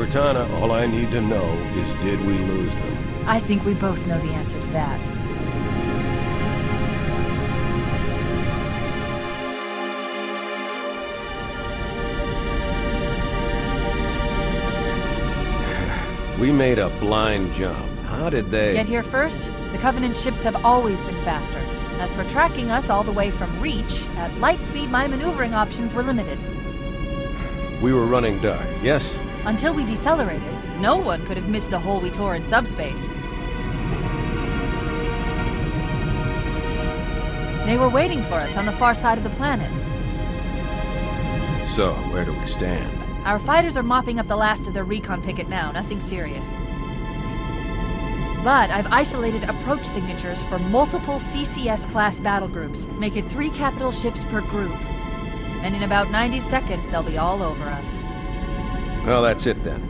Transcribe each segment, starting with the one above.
Cortana, all I need to know is did we lose them? I think we both know the answer to that. We made a blind jump. How did they... Get here first? The Covenant ships have always been faster. As for tracking us all the way from Reach, at light speed my maneuvering options were limited. We were running dark, yes? Until we decelerated, no one could have missed the hole we tore in subspace. They were waiting for us on the far side of the planet. So, where do we stand? Our fighters are mopping up the last of their recon picket now, nothing serious. But I've isolated approach signatures for multiple CCS-class battle groups. Make it 3 capital ships per group. And in about 90 seconds, they'll be all over us. Well, that's it then.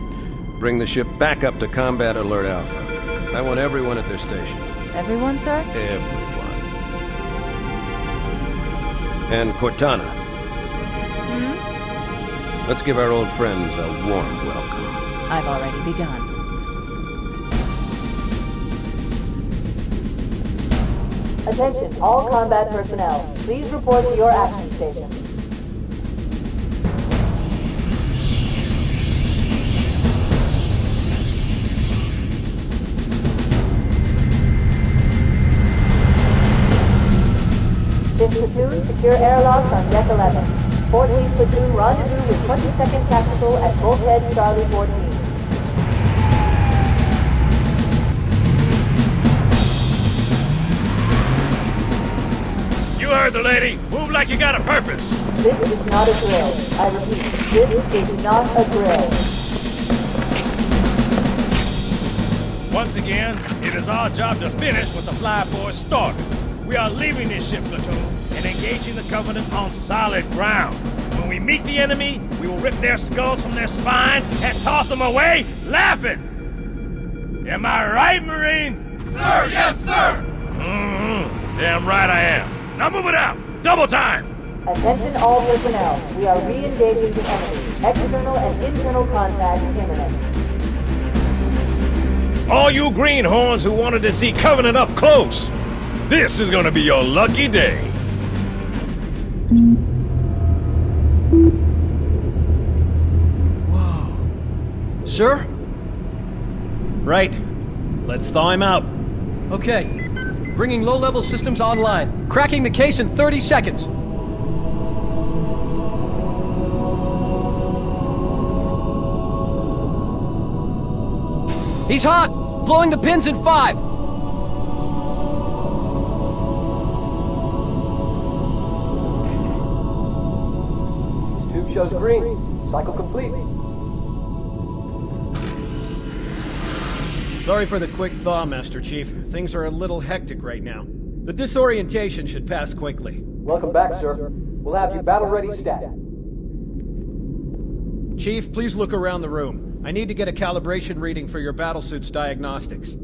Bring the ship back up to Combat Alert Alpha. I want everyone at their station. Everyone, sir? Everyone. And Cortana. Let's give our old friends a warm welcome. I've already begun. Attention, all combat personnel. Please report to your action stations. Fifth platoon, secure airlocks on deck 11. 14th platoon, rendezvous with 22nd Tactical at Bulkhead Charlie 14. You heard the lady. Move like you got a purpose. This is not a drill. I repeat, this is not a drill. Once again, it is our job to finish what the flyboys started. We are leaving this ship platoon and engaging the Covenant on solid ground. When we meet the enemy, we will rip their skulls from their spines and toss them away, laughing. Am I right, Marines? Sir, yes, sir! Damn right I am. Now move it out! Double time! Attention all personnel. We are re-engaging the enemy. External and internal contact imminent. All you greenhorns who wanted to see Covenant up close, this is gonna be your lucky day. Whoa. Sir? Right. Let's thaw him out. Okay. Bringing low-level systems online. Cracking the case in 30 seconds. He's hot! Blowing the pins in 5! Tube shows green. Cycle complete. Sorry for the quick thaw, Master Chief. Things are a little hectic right now. The disorientation should pass quickly. Welcome back, sir. We'll have you battle-ready stat. Chief, please look around the room. I need to get a calibration reading for your battlesuit's diagnostics.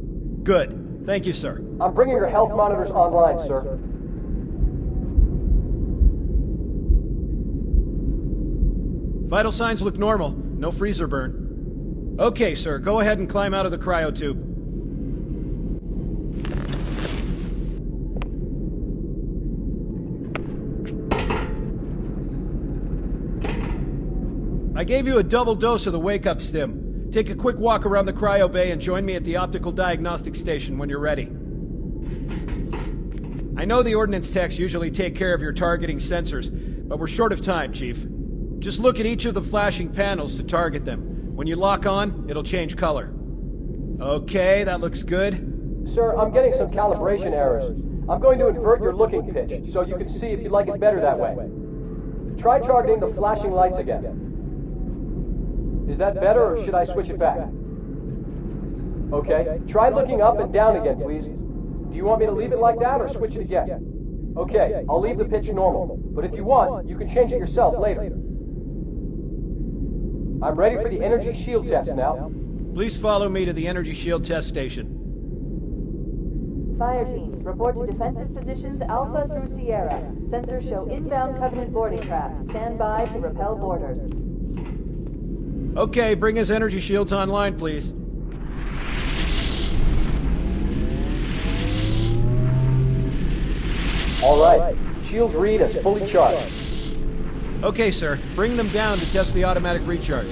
Good. Thank you, sir. I'm bringing your health monitors online, sir. Vital signs look normal. No freezer burn. Okay, sir. Go ahead and climb out of the cryotube. I gave you a double dose of the wake-up stim. Take a quick walk around the cryo bay and join me at the optical diagnostic station when you're ready. I know the ordnance techs usually take care of your targeting sensors, but we're short of time, Chief. Just look at each of the flashing panels to target them. When you lock on, it'll change color. Okay, that looks good. Sir, I'm getting some calibration errors. I'm going to invert your looking pitch, so you can see if you like it better that way. Try targeting the flashing lights again. Is that better, or should I switch it back? Okay, try looking up and down again, please. Do you want me to leave it like that, or switch it again? Okay, I'll leave the pitch normal, but if you want, you can change it yourself later. I'm ready for the energy shield test now. Please follow me to the energy shield test station. Fire teams, report to defensive positions Alpha through Sierra. Sensors show inbound Covenant boarding craft. Stand by to repel boarders. Okay, bring his energy shields online, please. All right. Shields read as fully charged. Okay, sir. Bring them down to test the automatic recharge.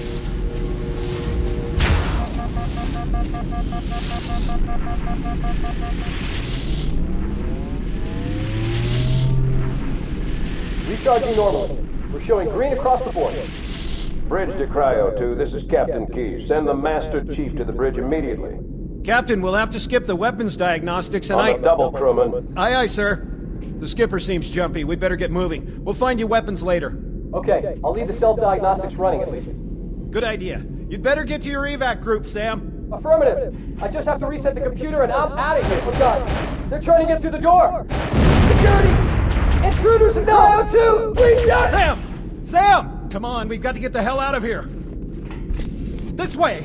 Recharging normally. We're showing green across the board. Bridge to Cryo 2, this is Captain Key. Send the Master Chief to the bridge immediately. Captain, we'll have to skip the weapons diagnostics and On the double, crewman. Aye, aye, sir. The skipper seems jumpy. We'd better get moving. We'll find you weapons later. Okay, I'll leave the self-diagnostics running at least. Good idea. You'd better get to your evac group, Sam. Affirmative. I just have to reset the computer and I'm out of here. Oh God, they're trying to get through the door. Security! Intruders in Cryo 2! Please, yes! Sam! Sam! Come on, we've got to get the hell out of here. This way!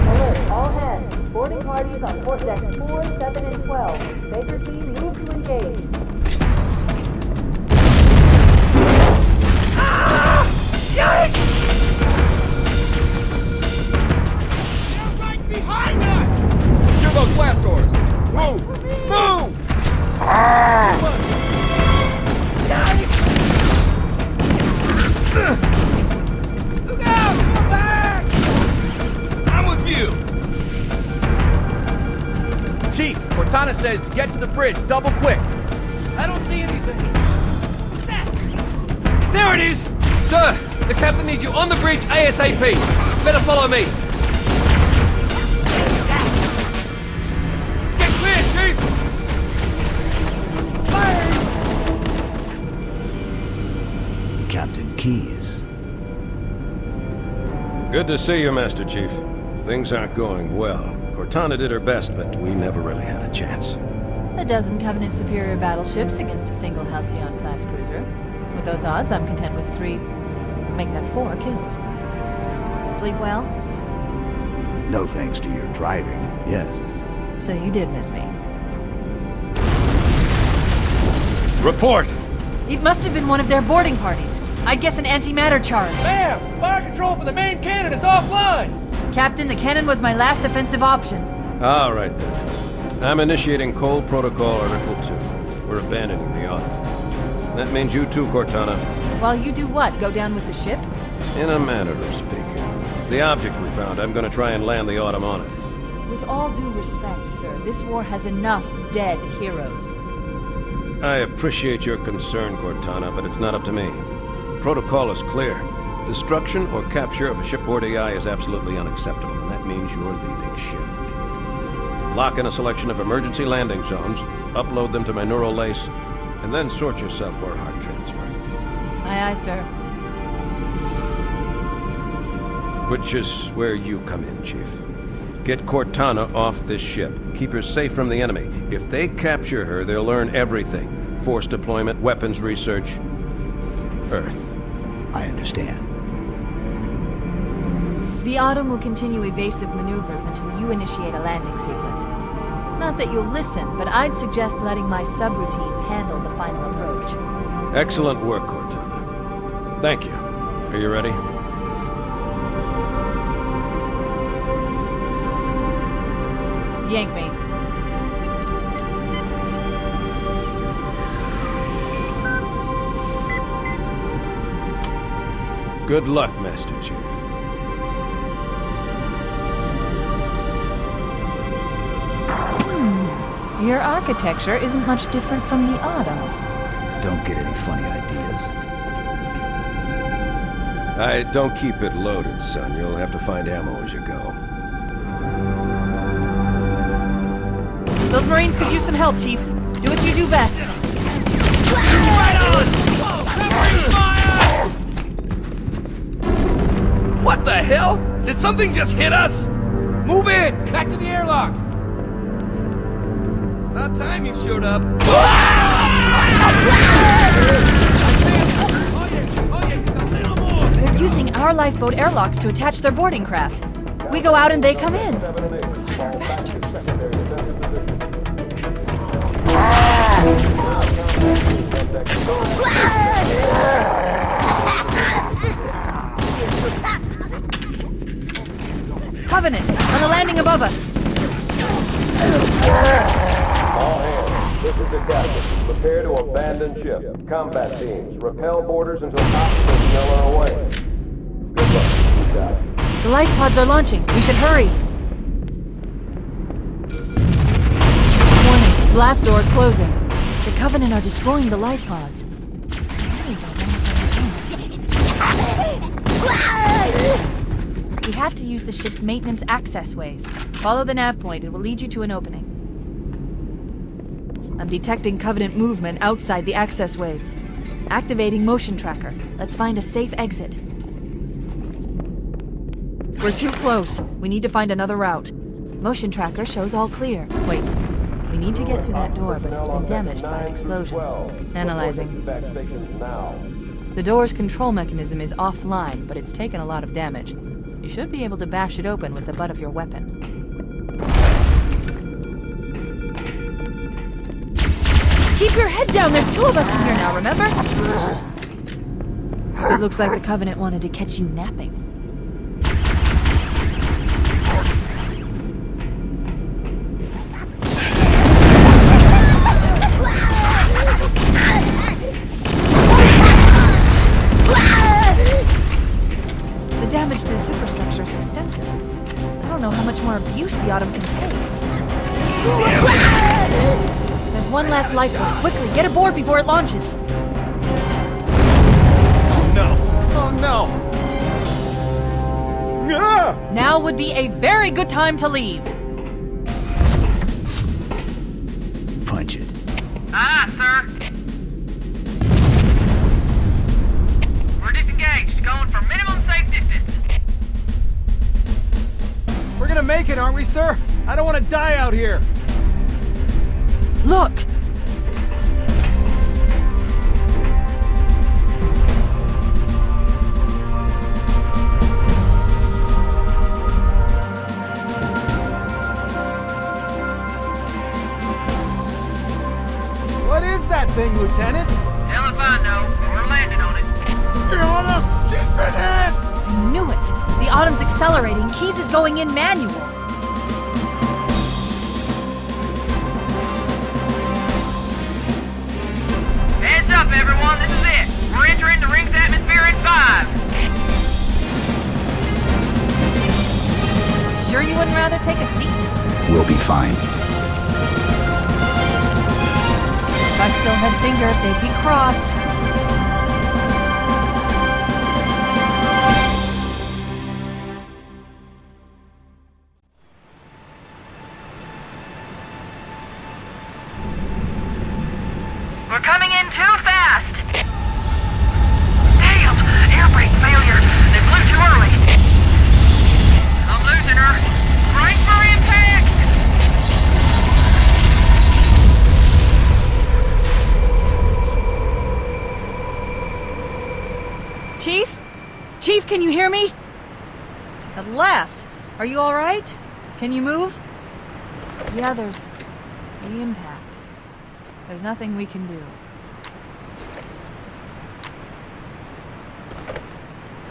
Alert, all hands. Boarding parties on port decks 4, 7, and 12. Baker team, move to engage. Secure those blast doors! Move! Move! Look out! Come back! I'm with you! Chief, Cortana says to get to the bridge, double quick. I don't see anything. What's that? There it is! Sir, the captain needs you on the bridge ASAP. Better follow me. Get clear, Chief! Captain Keyes. Good to see you, Master Chief. Things aren't going well. Cortana did her best, but we never really had a chance. A dozen Covenant superior battleships against a single Halcyon-class cruiser. With those odds, I'm content with 3, make that 4 kills. Sleep well? No thanks to your driving, yes. So you did miss me. Report! It must have been one of their boarding parties. I'd guess an antimatter charge. Bam! Fire control for the main cannon is offline! Captain, the cannon was my last offensive option. All right, then. I'm initiating Cold Protocol Article 2. We're abandoning the Autumn. That means you too, Cortana. While you do what? Go down with the ship? In a manner of speaking. The object we found, I'm gonna try and land the Autumn on it. With all due respect, sir, this war has enough dead heroes. I appreciate your concern, Cortana, but it's not up to me. The protocol is clear. Destruction or capture of a shipboard AI is absolutely unacceptable, and that means you're leaving ship. Lock in a selection of emergency landing zones, upload them to my neural lace, and then sort yourself for a heart transfer. Aye, aye, sir. Which is where you come in, Chief. Get Cortana off this ship. Keep her safe from the enemy. If they capture her, they'll learn everything. Force deployment, weapons research, Earth. I understand. The Autumn will continue evasive maneuvers until you initiate a landing sequence. Not that you'll listen, but I'd suggest letting my subroutines handle the final approach. Excellent work, Cortana. Thank you. Are you ready? Yank me. Good luck, Master Chief. Your architecture isn't much different from the Autumn's. Don't get any funny ideas. I don't keep it loaded, son. You'll have to find ammo as you go. Those Marines could use some help, Chief. Do what you do best. Right on! Covering fire! What the hell? Did something just hit us? Move in! Back to the airlock! About time you showed up. They're using our lifeboat airlocks to attach their boarding craft. We go out and they come in. Bastards. Covenant, on the landing above us. All hands, this is a captain. Prepare to abandon ship. Combat teams, repel boarders until top personnel are away. Good luck. Peace out. The life pods are launching. We should hurry. Warning, blast doors closing. The Covenant are destroying the life pods. We have to use the ship's maintenance access ways. Follow the nav point. It will lead you to an opening. I'm detecting Covenant movement outside the access ways. Activating motion tracker. Let's find a safe exit. We're too close. We need to find another route. Motion tracker shows all clear. Wait. We need to get through that door, but it's been damaged by an explosion. Analyzing. The door's control mechanism is offline, but it's taken a lot of damage. You should be able to bash it open with the butt of your weapon. Keep your head down! There's two of us in here now, remember? It looks like the Covenant wanted to catch you napping. The damage to the superstructure is extensive. I don't know how much more abuse the Autumn can take. There's one last lifeboat. Quickly, get aboard before it launches. No. Oh no. Ah! Now would be a very good time to leave. Punch it. Aye, sir. We're disengaged, going for minimum safe distance. We're gonna make it, aren't we, sir? I don't want to die out here. Look! What is that thing, Lieutenant? Hell if I know, but we're landing on it. Your Honor, she's been hit! I knew it. The Autumn's accelerating. Keys is going in manual. Heads up, everyone, this is it. We're entering the ring's atmosphere in 5. Sure you wouldn't rather take a seat? We'll be fine. If I still had fingers, they'd be crossed. We're coming in too fast. Damn, air brake failure. They blew too early. I'm losing her. Brace for impact. Chief? Chief, can you hear me? At last! Are you alright? Can you move? Yeah, there's the impact. There's nothing we can do.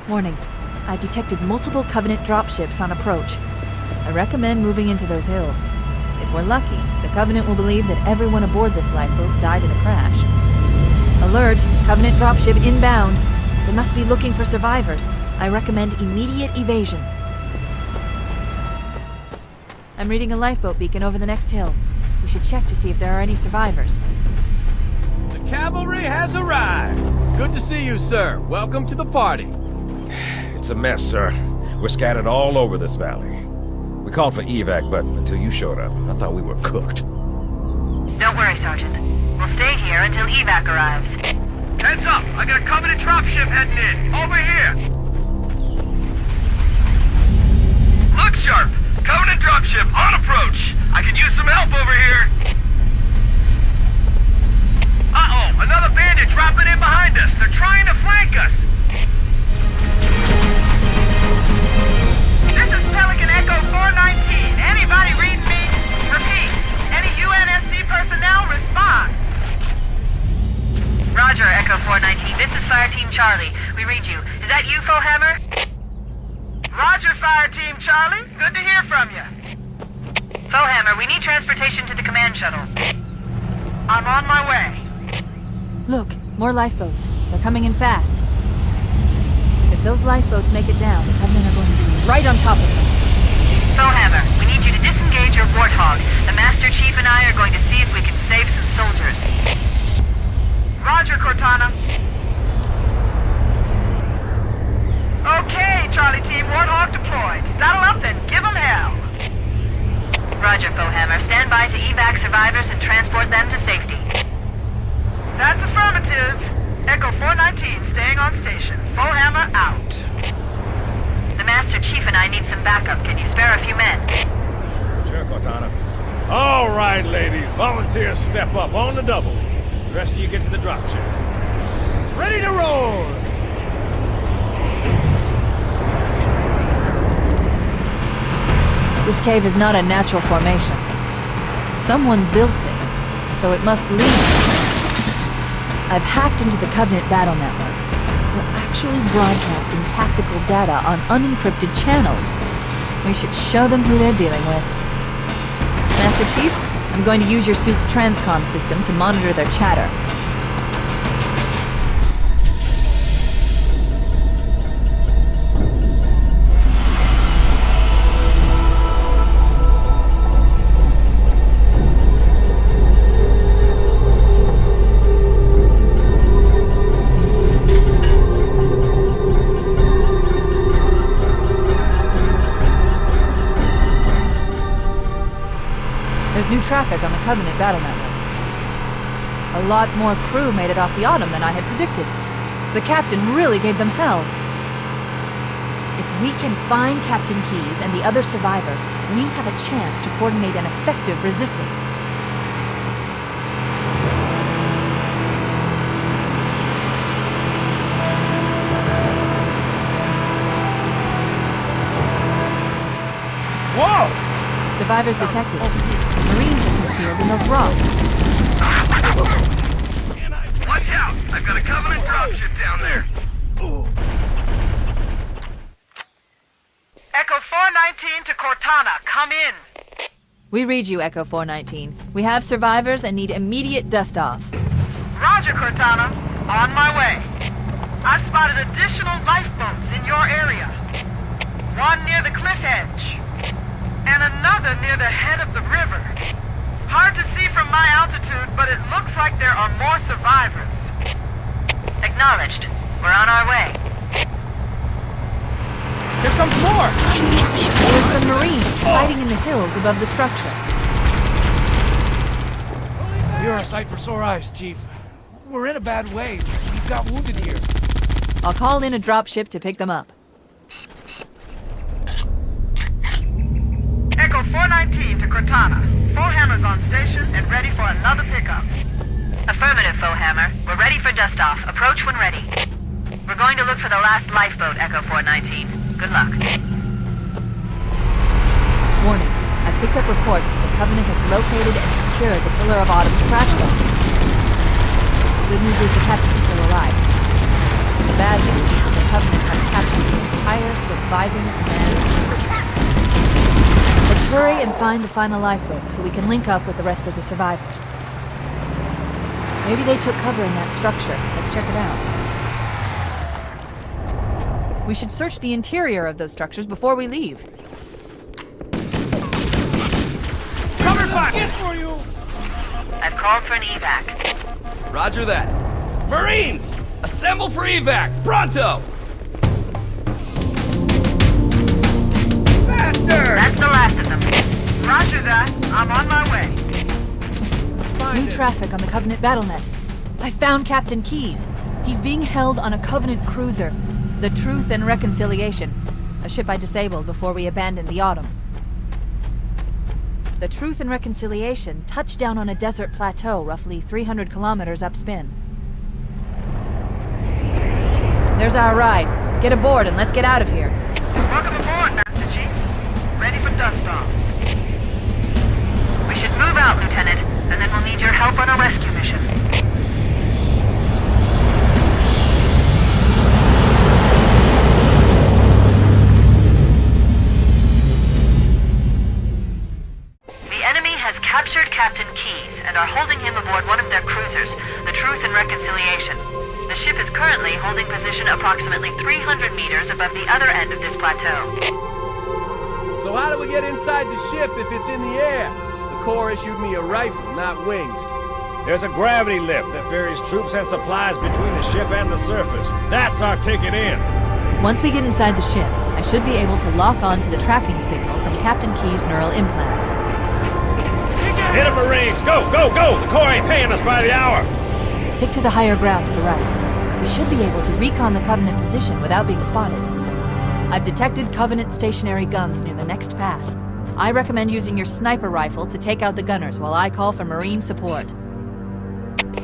Warning. I've detected multiple Covenant dropships on approach. I recommend moving into those hills. If we're lucky, the Covenant will believe that everyone aboard this lifeboat died in a crash. Alert! Covenant dropship inbound. They must be looking for survivors. I recommend immediate evasion. I'm reading a lifeboat beacon over the next hill. We should check to see if there are any survivors. The cavalry has arrived. Good to see you, sir. Welcome to the party. It's a mess, sir. We're scattered all over this valley. We called for evac, but until you showed up, I thought we were cooked. Don't worry, Sergeant. We'll stay here until evac arrives. Heads up! I got a Covenant dropship heading in. Over here! Look sharp! Covenant dropship on approach! I could use some help over here! Uh-oh! Another bandit dropping in behind us! They're trying to flank us! This is Pelican Echo 419. Anybody read me? Repeat. Any UNSC personnel respond. Roger, Echo 419. This is Fire Team Charlie. We read you. Is that UFO Hammer? Roger, Fire Team Charlie. Good to hear from you. Foehammer, we need transportation to the command shuttle. I'm on my way. Look, more lifeboats. They're coming in fast. If those lifeboats make it down, the Covenant are going to be right on top of them. Foehammer, we need you to disengage your Warthog. The Master Chief and I are going to see if we can save some soldiers. Roger, Cortana. Okay, Charlie Team, Warthog deployed. Saddle up and give them hell. Roger, Foehammer. Stand by to evac survivors and transport them to safety. That's affirmative. Echo 419 staying on station. Foehammer out. The Master Chief and I need some backup. Can you spare a few men? Sure, Cortana. All right, ladies. Volunteers step up on the double. The rest of you get to the dropship. Ready to roll! This cave is not a natural formation. Someone built it, so it must lead somewhere. I've hacked into the Covenant battle network. We're actually broadcasting tactical data on unencrypted channels. We should show them who they're dealing with. Master Chief, I'm going to use your suit's transcom system to monitor their chatter. There's new traffic on the Covenant battle network. A lot more crew made it off the Autumn than I had predicted. The Captain really gave them hell. If we can find Captain Keyes and the other survivors, we have a chance to coordinate an effective resistance. Whoa! Survivors detected. Marines are concealed in those rocks. Watch out! I've got a Covenant dropship down there. Echo 419 to Cortana. Come in. We read you, Echo 419. We have survivors and need immediate dust-off. Roger, Cortana. On my way. I've spotted additional lifeboats in your area. One near the cliff edge. And another near the head of the river. Hard to see from my altitude, but it looks like there are more survivors. Acknowledged. We're on our way. Here comes more! There's some Marines hiding in the hills above the structure. You're a sight for sore eyes, Chief. We're in a bad way. We've got wounded here. I'll call in a dropship to pick them up. Echo 419 to Cortana. Foehammer's on station and ready for another pickup. Affirmative, Foehammer. We're ready for dust-off. Approach when ready. We're going to look for the last lifeboat, Echo 419. Good luck. Warning. I've picked up reports that the Covenant has located and secured the Pillar of Autumn's crash zone. The good news is the Captain's still alive. The bad news is that the Covenant have captured the entire surviving command crew. Let's hurry and find the final lifeboat so we can link up with the rest of the survivors. Maybe they took cover in that structure. Let's check it out. We should search the interior of those structures before we leave. Cover fire! Get for you! I've called for an evac. Roger that. Marines! Assemble for evac! Pronto! That's the last of them. Roger that. I'm on my way. New traffic on the Covenant BattleNet. I found Captain Keyes. He's being held on a Covenant cruiser, the Truth and Reconciliation, a ship I disabled before we abandoned the Autumn. The Truth and Reconciliation touched down on a desert plateau roughly 300 kilometers upspin. There's our ride. Get aboard and let's get out of here. Welcome aboard, Master Chief. Ready for dust-off. We should move out, Lieutenant, and then we'll need your help on a rescue mission. Captain Keyes and are holding him aboard one of their cruisers, the Truth and Reconciliation. The ship is currently holding position approximately 300 meters above the other end of this plateau. So how do we get inside the ship if it's in the air? The Corps issued me a rifle, not wings. There's a gravity lift that ferries troops and supplies between the ship and the surface. That's our ticket in. Once we get inside the ship, I should be able to lock on to the tracking signal from Captain Keyes' neural implants. Hit 'em, Marines! Go, go, go! The Corps ain't paying us by the hour! Stick to the higher ground to the right. We should be able to recon the Covenant position without being spotted. I've detected Covenant stationary guns near the next pass. I recommend using your sniper rifle to take out the gunners while I call for Marine support.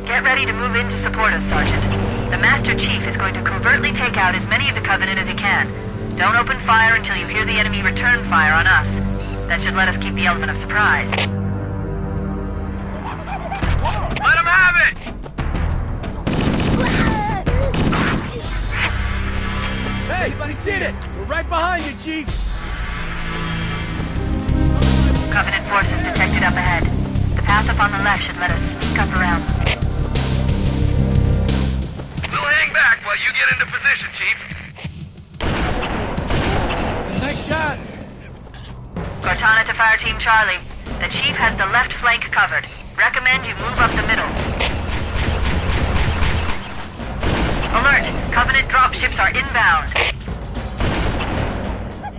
Get ready to move in to support us, Sergeant. The Master Chief is going to covertly take out as many of the Covenant as he can. Don't open fire until you hear the enemy return fire on us. That should let us keep the element of surprise. Let him have it! Hey, we did it! We're right behind you, Chief! Covenant forces detected up ahead. The path up on the left should let us sneak up around them. We'll hang back while you get into position, Chief. Nice shot. Cortana to Fire Team Charlie. The Chief has the left flank covered. Recommend you move up the middle. Alert! Covenant dropships are inbound.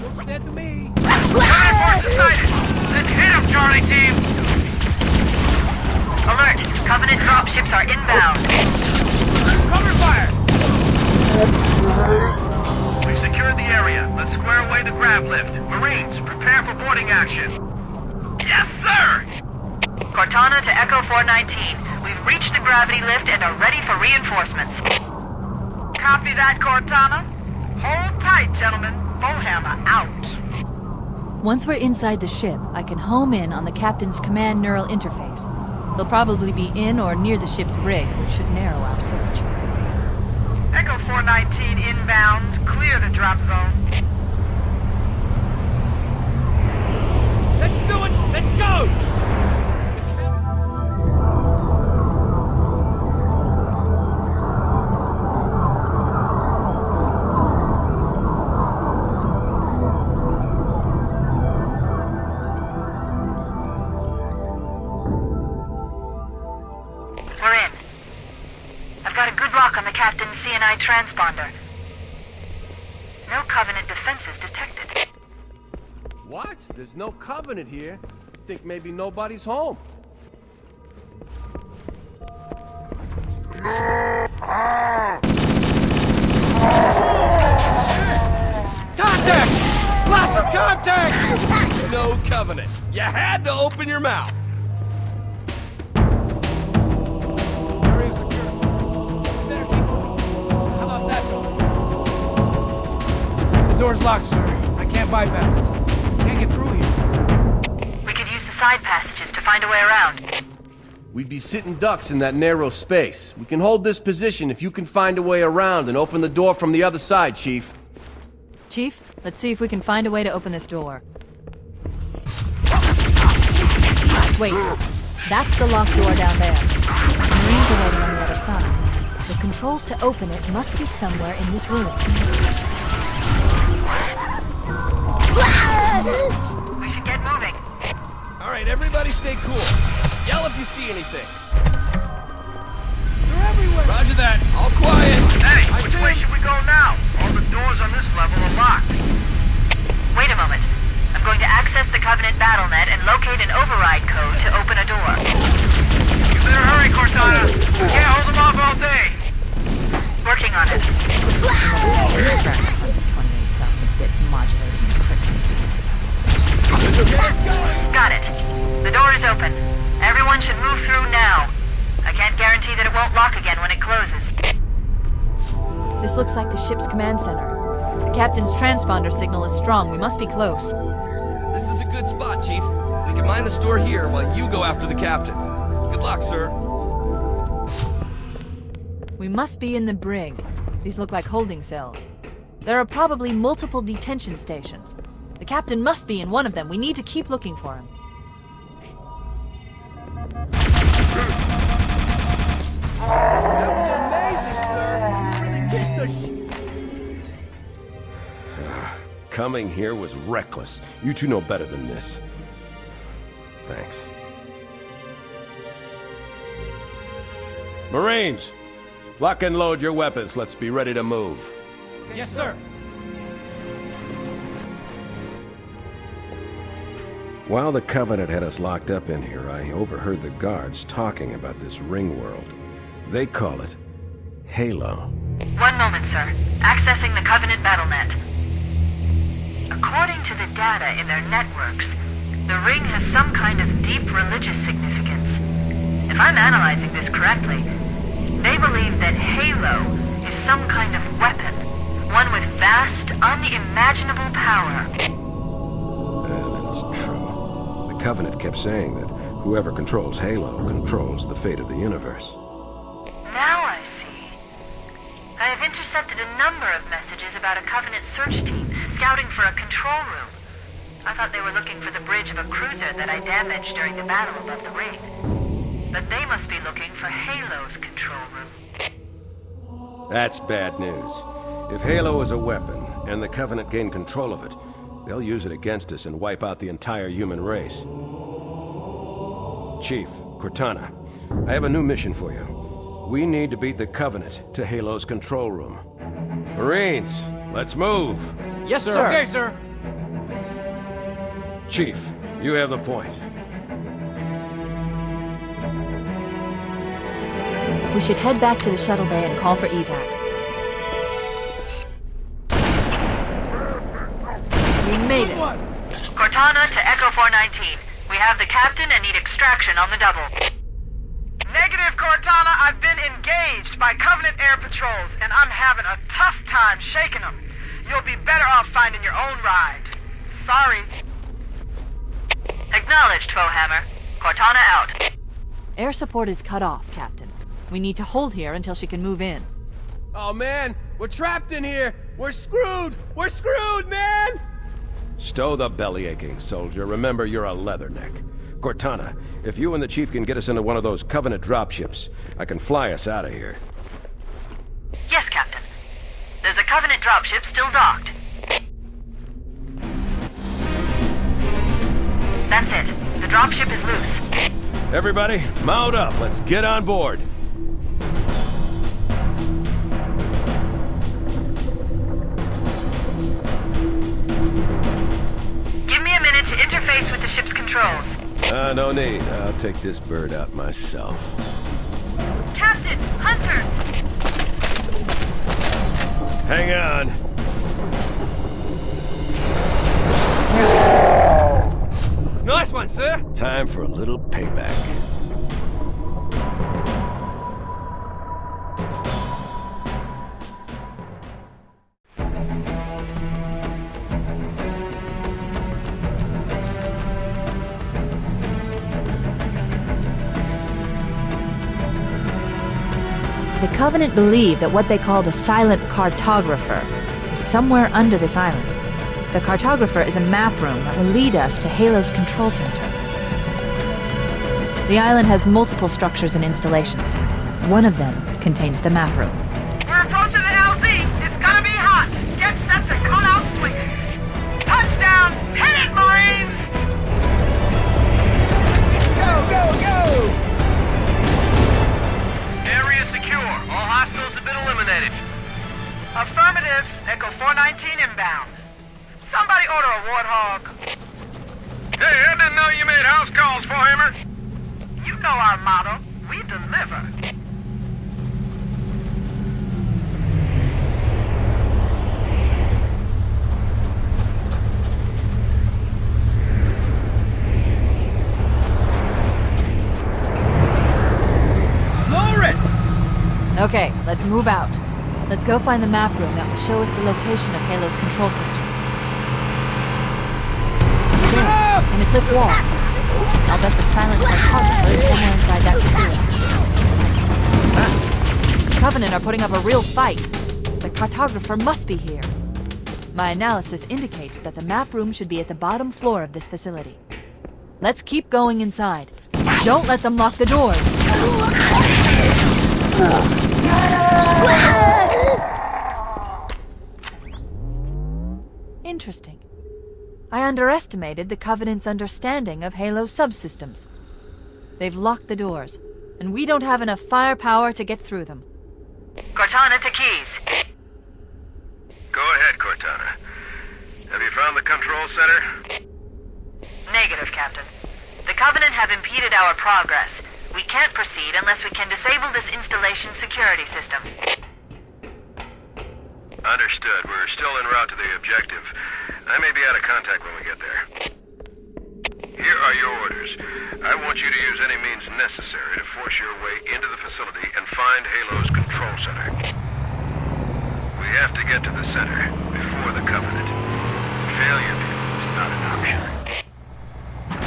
Looks dead to me. Covenant forces sighted! Let's hit him, Charlie Team! Alert! Covenant dropships are inbound. Cover fire! We've secured the area. Let's square away the grav lift. Marines, prepare for boarding action. Yes, sir! Cortana to Echo 419. We've reached the gravity lift and are ready for reinforcements. Copy that, Cortana. Hold tight, gentlemen. Bowhammer out. Once we're inside the ship, I can home in on the Captain's command neural interface. They'll probably be in or near the ship's brig, which should narrow our search. Echo 419 inbound. Clear the drop zone. Let's do it! Let's go! We're in. I've got a good lock on the Captain's CNI transponder. No Covenant defenses detected. What? There's no Covenant here. Think maybe nobody's home. Contact! Lots of contact! No Covenant. You had to open your mouth. Area secure. Better keep moving. How about that door? The door's locked, sir. I can't bypass it. Can't get through here. We could use the side passages to find a way around. We'd be sitting ducks in that narrow space. We can hold this position if you can find a way around and open the door from the other side, Chief. Chief, let's see if we can find a way to open this door. Wait, that's the locked door down there. The Marines are waiting on the other side. The controls to open it must be somewhere in this room. We should get moving. All right, everybody stay cool. Yell if you see anything. They're everywhere! Roger that. All quiet. Hey, which way should we go now? All the doors on this level are locked. Wait a moment. I'm going to access the Covenant BattleNet and locate an override code to open a door. You better hurry, Cortana. We can't hold them off all day. Working on it. 128,000-bit modulating encryption key. Got it. The door is open. Everyone should move through now. I can't guarantee that it won't lock again when it closes. This looks like the ship's command center. The Captain's transponder signal is strong. We must be close. This is a good spot, Chief. We can mine the store here while you go after the Captain. Good luck, sir. We must be in the brig. These look like holding cells. There are probably multiple detention stations. The Captain must be in one of them. We need to keep looking for him. Coming here was reckless. You two know better than this. Thanks. Marines, lock and load your weapons. Let's be ready to move. Yes, sir. While the Covenant had us locked up in here, I overheard the guards talking about this ring world. They call it Halo. One moment, sir. Accessing the Covenant BattleNet. According to the data in their networks, the ring has some kind of deep religious significance. If I'm analyzing this correctly, they believe that Halo is some kind of weapon, one with vast, unimaginable power. Then it's true. The Covenant kept saying that whoever controls Halo controls the fate of the universe. Now I see. I have intercepted a number of messages about a Covenant search team scouting for a control room. I thought they were looking for the bridge of a cruiser that I damaged during the battle above the ring. But they must be looking for Halo's control room. That's bad news. If Halo is a weapon, and the Covenant gain control of it, they'll use it against us and wipe out the entire human race. Chief, Cortana, I have a new mission for you. We need to beat the Covenant to Halo's control room. Marines, let's move! Yes, sir. Okay, sir. Chief, you have the point. We should head back to the shuttle bay and call for evac. We made it. Cortana to Echo 419. We have the captain and need extraction on the double. Negative, Cortana. I've been engaged by Covenant air patrols, and I'm having a tough time shaking them. You'll be better off finding your own ride. Sorry. Acknowledged, Foehammer. Cortana out. Air support is cut off, Captain. We need to hold here until she can move in. Oh man, we're trapped in here! We're screwed! We're screwed, man! Stow the belly aching, soldier. Remember, you're a leatherneck. Cortana, if you and the Chief can get us into one of those Covenant dropships, I can fly us out of here. Yes, Captain. There's a Covenant dropship still docked. That's it. The dropship is loose. Everybody, mount up. Let's get on board. Give me a minute to interface with the ship's controls. No need. I'll take this bird out myself. Captain! Hunters! Hang on. Nice one, sir. Time for a little payback. The Covenant believe that what they call the silent Cartographer is somewhere under this island. The Cartographer is a map room that will lead us to Halo's control center. The island has multiple structures and installations. One of them contains the map room. We're approaching the LZ. It's gonna be hot. Get set to come out swinging. Touchdown! Hit it, Marines! Go, go, go! Area secure. All hostiles have been eliminated. Affirmative. Echo 419 inbound. Somebody order a warthog. Hey, I didn't know you made house calls, Foehammer. You know our motto. We deliver. Okay, let's move out. Let's go find the map room that will show us the location of Halo's control center. There, in the cliff wall. I'll bet the silent Cartographer is somewhere inside that facility. The Covenant are putting up a real fight. The Cartographer must be here. My analysis indicates that the map room should be at the bottom floor of this facility. Let's keep going inside. Don't let them lock the doors. Interesting. I underestimated the Covenant's understanding of Halo's subsystems. They've locked the doors, and we don't have enough firepower to get through them. Cortana to Keys. Go ahead, Cortana. Have you found the control center? Negative, Captain. The Covenant have impeded our progress. We can't proceed unless we can disable this installation's security system. Understood. We're still en route to the objective. I may be out of contact when we get there. Here are your orders. I want you to use any means necessary to force your way into the facility and find Halo's control center. We have to get to the center before the Covenant. Failure is not an option.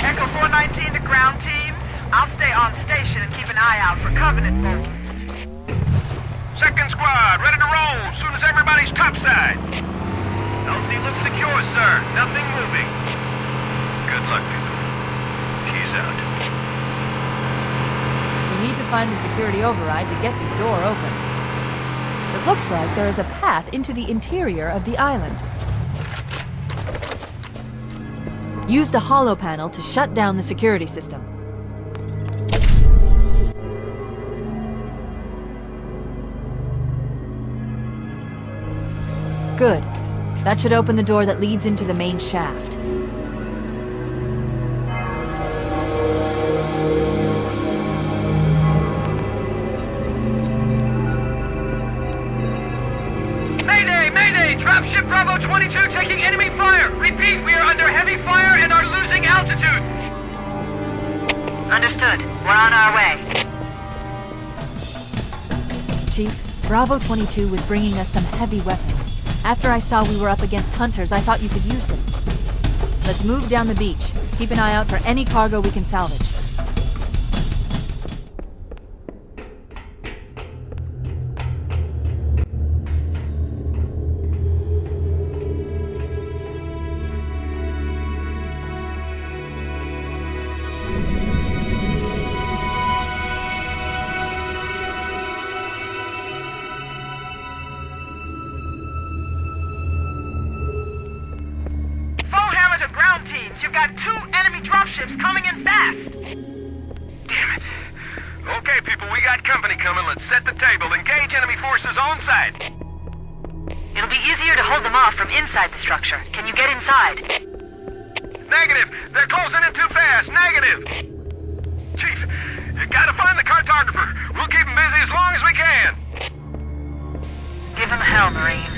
Echo 419 to ground teams. I'll stay on station and keep an eye out for Covenant bogies. Second squad, ready to roll as soon as everybody's topside. LZ looks secure, sir. Nothing moving. Good luck, people. Keys out. We need to find the security override to get this door open. It looks like there is a path into the interior of the island. Use the holo panel to shut down the security system. Good. That should open the door that leads into the main shaft. Mayday! Mayday! Dropship Bravo 22 taking enemy fire! Repeat, we are under heavy fire and are losing altitude! Understood. We're on our way. Chief, Bravo 22 was bringing us some heavy weapons. After I saw we were up against hunters, I thought you could use them. Let's move down the beach. Keep an eye out for any cargo we can salvage. You've got 2 enemy dropships coming in fast! Damn it. Okay, people, we got company coming. Let's set the table. Engage enemy forces on site. It'll be easier to hold them off from inside the structure. Can you get inside? Negative. They're closing in too fast. Negative. Chief, you gotta find the Cartographer. We'll keep him busy as long as we can. Give him hell, Marine.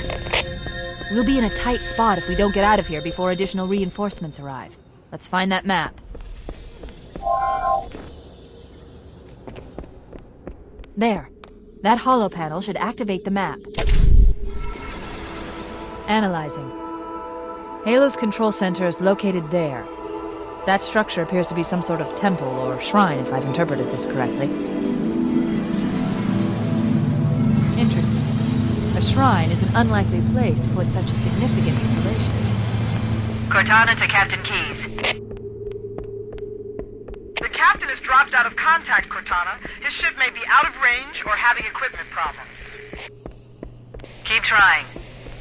We'll be in a tight spot if we don't get out of here before additional reinforcements arrive. Let's find that map. There. That holo panel should activate the map. Analyzing. Halo's control center is located there. That structure appears to be some sort of temple or shrine, if I've interpreted this correctly. Interesting. A shrine is an unlikely place to put such a significant installation. Cortana to Captain Keys. The captain has dropped out of contact, Cortana. His ship may be out of range or having equipment problems. Keep trying.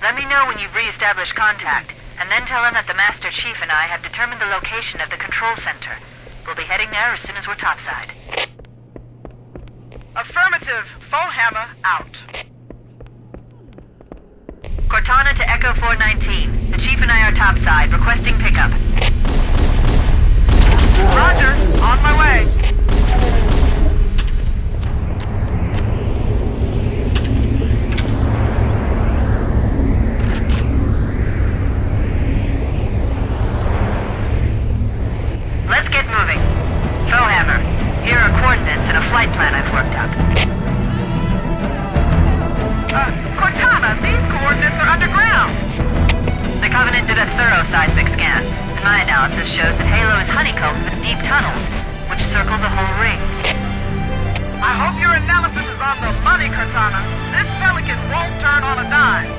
Let me know when you've re-established contact, and then tell him that the Master Chief and I have determined the location of the control center. We'll be heading there as soon as we're topside. Affirmative. Foehammer out. Cortana to Echo 419. The Chief and I are topside, requesting pickup. Roger. On my way. Let's get moving. Foehammer, here are coordinates and a flight plan I've worked up. Cortana, these coordinates are underground. The Covenant did a thorough seismic scan, and my analysis shows that Halo is honeycombed with deep tunnels, which circle the whole ring. I hope your analysis is on the money, Cortana. This pelican won't turn on a dime.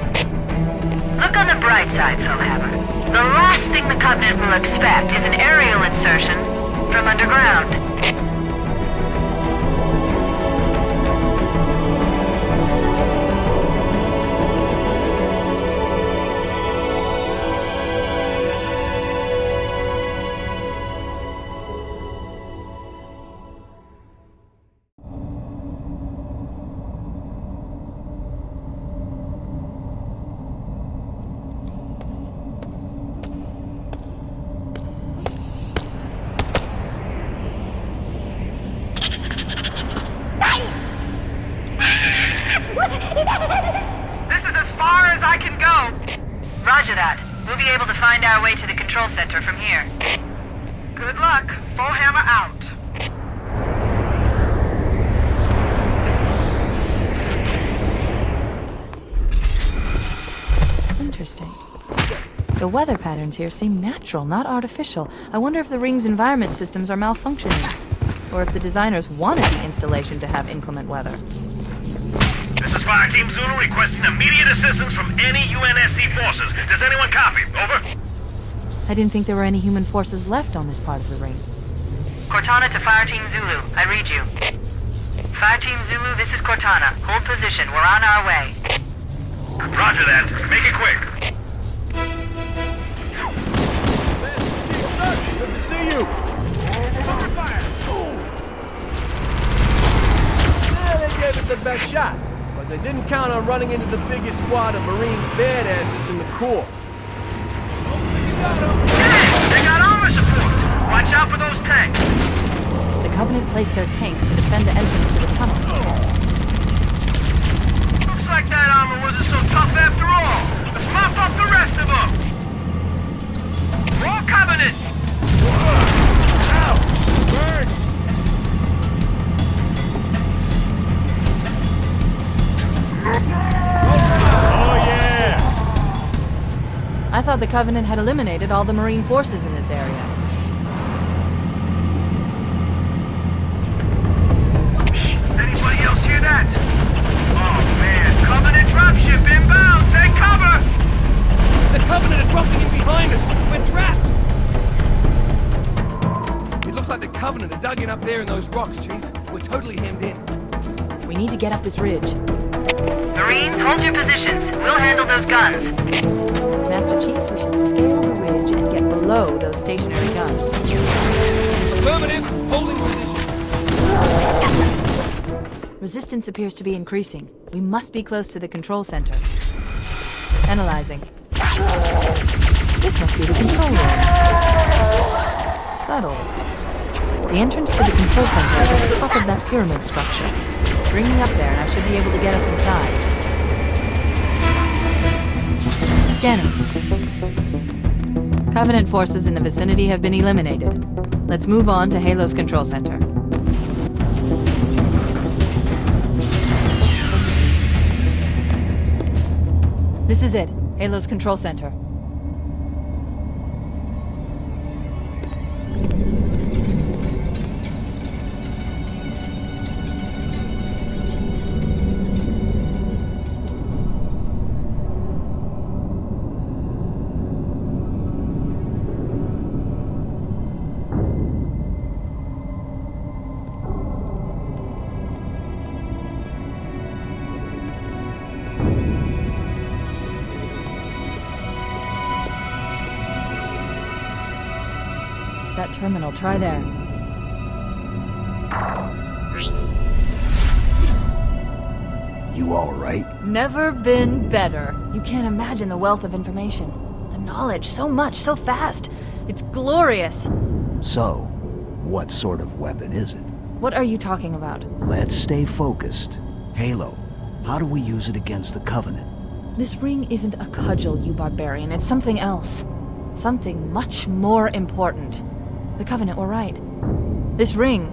Look on the bright side, Foehammer. The last thing the Covenant will expect is an aerial insertion from underground. be able to find our way to the control center from here. Good luck. Full hammer out. Interesting. The weather patterns here seem natural, not artificial. I wonder if the ring's environment systems are malfunctioning, or if the designers wanted the installation to have inclement weather. This is Fire Team Zulu requesting immediate assistance from any UNSC forces. Does anyone copy? Over. I didn't think there were any human forces left on this part of the ring. Cortana to Fire Team Zulu. I read you. Fire Team Zulu, this is Cortana. Hold position. We're on our way. Roger that. Make it quick. Good to see you! Yeah, they gave it the best shot, but they didn't count on running into the biggest squad of Marine badasses in the Corps. They got armor support! Watch out for those tanks! The Covenant placed their tanks to defend the entrance to the tunnel. Looks like that armor wasn't so tough after all! Let's mop up the rest of them! Raw Covenant! Ow! Burn! Oh yeah! I thought the Covenant had eliminated all the Marine forces in this area. Anybody else hear that? Oh man, Covenant dropship inbound! Take cover! The Covenant are dropping in behind us! We're trapped! It looks like the Covenant are dug in up there in those rocks, Chief. We're totally hemmed in. We need to get up this ridge. Marines, hold your positions. We'll handle those guns. Master Chief, we should scale the ridge and get below those stationary guns. Affirmative, holding position. Resistance appears to be increasing. We must be close to the control center. Analyzing. This must be the control room. Subtle. The entrance to the control center is at the top of that pyramid structure. Bring me up there and I should be able to get us inside. Scanning. Covenant forces in the vicinity have been eliminated. Let's move on to Halo's control center. This is it. Halo's control center. That terminal, try there. You all right? Never been better. You can't imagine the wealth of information. The knowledge, so much, so fast. It's glorious. So, what sort of weapon is it? What are you talking about? Let's stay focused. Halo, how do we use it against the Covenant? This ring isn't a cudgel, you barbarian. It's something else. Something much more important. The Covenant were right. This ring,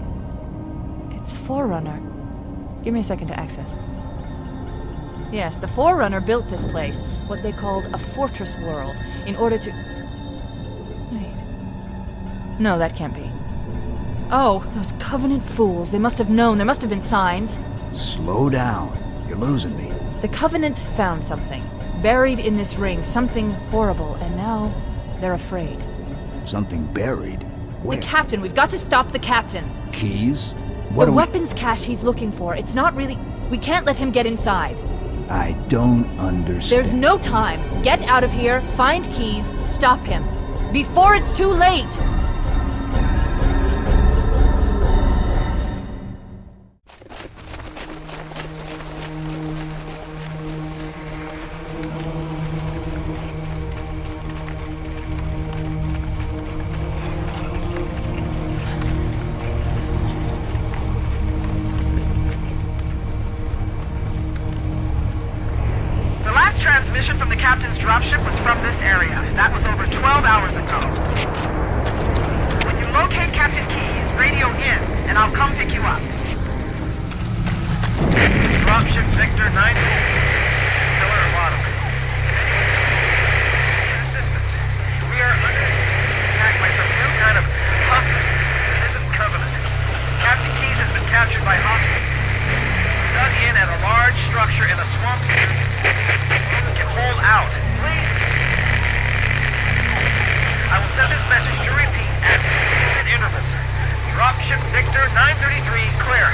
it's Forerunner. Give me a second to access. Yes, the Forerunner built this place, what they called a fortress world, in order to... Wait. No, that can't be. Oh, those Covenant fools. They must have known. There must have been signs. Slow down. You're losing me. The Covenant found something. Buried in this ring. Something horrible. And now, they're afraid. Something buried? Where? The captain. We've got to stop the captain. Keys? What the are weapons cache he's looking for. It's not really... We can't let him get inside. I don't understand. There's no time. Get out of here, find keys, stop him. Before it's too late! Transmission from the captain's drive dropship was from this area. That was over 12 hours ago. When you locate Captain Keyes, radio in, and I'll come pick you up. Dropship Victor 9. Killer Waterway. Assistance. We are under attack by some new kind of hostile covenant. Captain Keyes has been captured by hostiles. Dug in at a large structure in a swamp. Can hold out. Please. I will send this message to repeat at intervals. Dropship Victor 933 clear.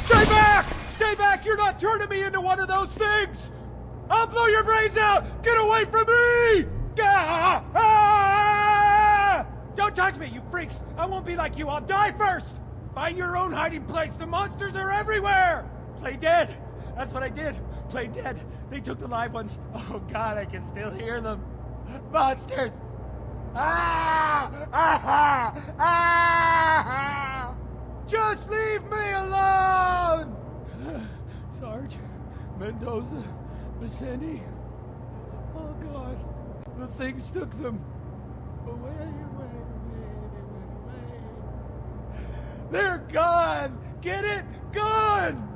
Stay back! Stay back! You're not turning me into one of those things! I'll blow your brains out! Get away from me! Ah! Ah! Don't touch me, you freaks! I won't be like you, I'll die first! Find your own hiding place, the monsters are everywhere! Play dead! That's what I did! Play dead! They took the live ones. Oh god, I can still hear them. Monsters! Ah! Ah! Ah! Just leave me alone! Sarge, Mendoza, Vicente. Oh God, the things took them away. They're gone! Get it? Gone!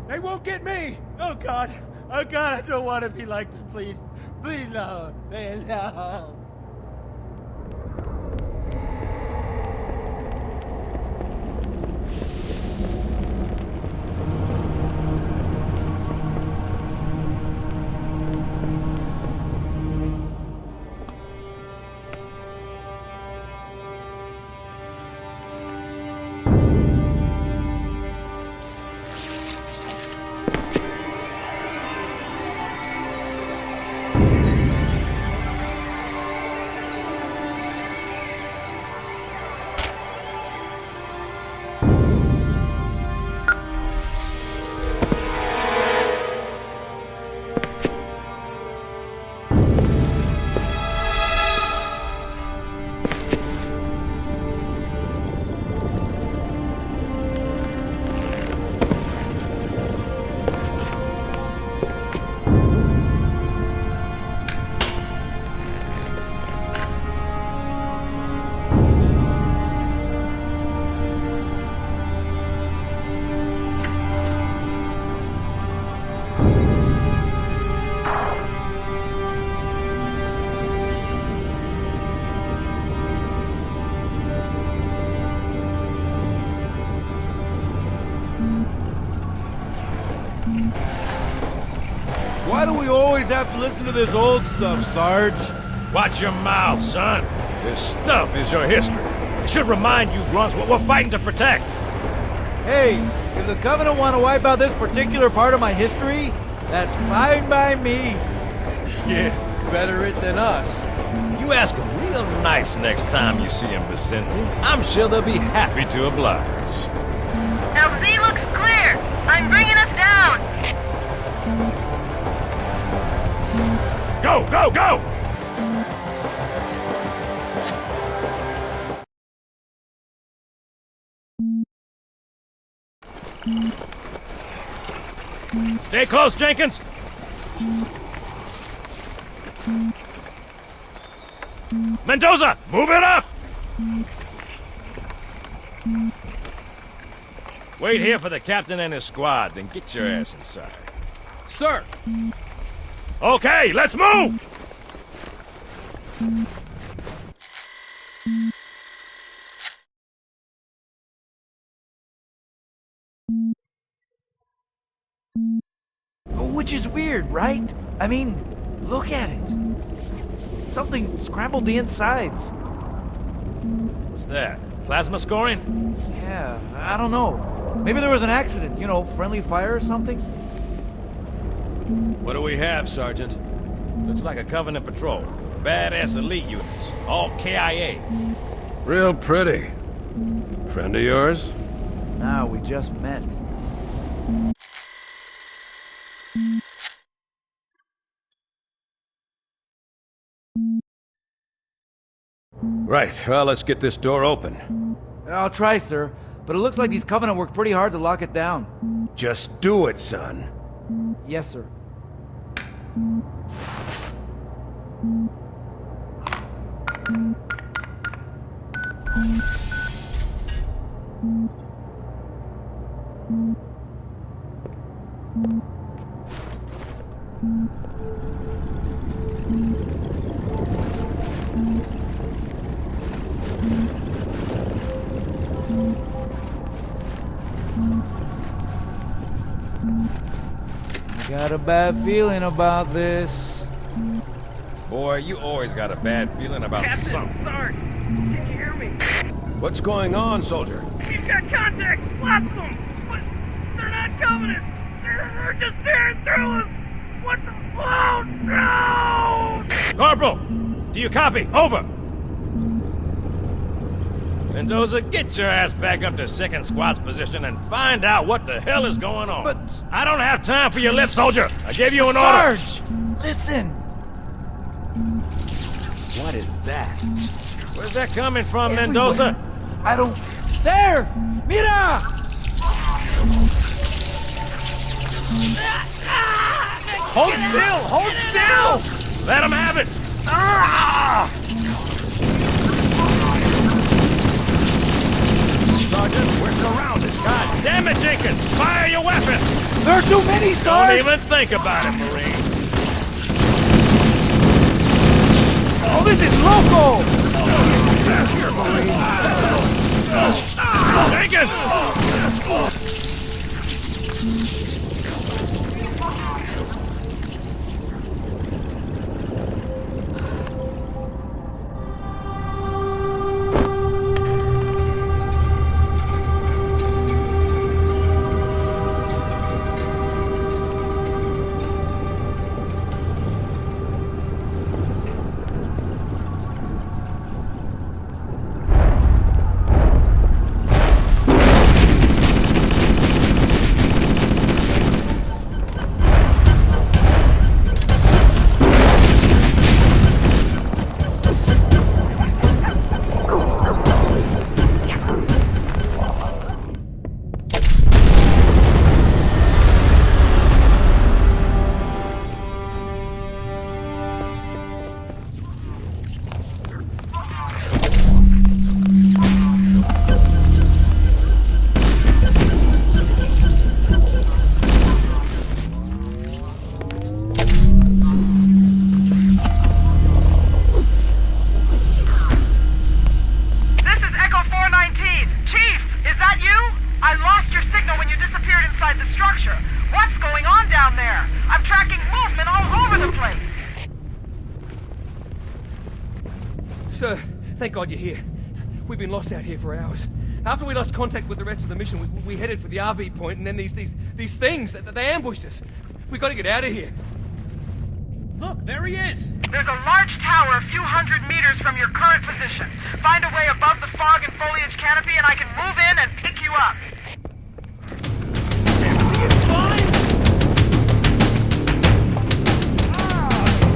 They won't get me! Oh God! Oh God, I don't want to be like them, please. Please, no. Please, no. Why do we always have to listen to this old stuff, Sarge? Watch your mouth, son. This stuff is your history. It should remind you grunts what we're fighting to protect. Hey, if the Covenant want to wipe out this particular part of my history, that's fine by me. Yeah, better it than us. You ask them real nice next time you see them, Vicente. I'm sure they'll be happy to oblige. LZ looks clear. I'm bringing us down. Go, go, go! Stay close, Jenkins! Mendoza, move it up! Wait here for the captain and his squad, then get your ass inside. Sir! Okay, let's move! weird, right? I mean, look at it. Something scrambled the insides. What's that? Plasma scoring? Yeah, I don't know. Maybe there was an accident, you know, friendly fire or something? What do we have, Sergeant? Looks like a Covenant patrol. Badass elite units. All KIA. Real pretty. Friend of yours? Nah, we just met. Right, well, let's get this door open. I'll try, sir. But it looks like these Covenant worked pretty hard to lock it down. Just do it, son. Yes, sir. Got a bad feeling about this. Boy, you always got a bad feeling about something. Sarge, can you hear me? What's going on, soldier? We've got contact, lots of them, but they're not Covenant. They're just tearing through us. What the? Oh no! Corporal, do you copy? Over. Mendoza, get your ass back up to second squad's position and find out what the hell is going on. But I don't have time for your lip, soldier. I gave you an order. Sarge, listen. What is that? Where's that coming from, Mendoza? I don't... There! Mira! Hold still! Hold still! Let him have it! Ah! Sergeant, we're surrounded. God damn it, Jenkins! Fire your weapon! There are too many, Sarge! Don't even think about it, Marine. Oh, this is loco! Jenkins! Sir, thank God you're here. We've been lost out here for hours. After we lost contact with the rest of the mission, we headed for the RV point, and then these things, they ambushed us. We gotta get out of here. Look, there he is! There's a large tower a few hundred meters from your current position. Find a way above the fog and foliage canopy and I can move in and pick you up.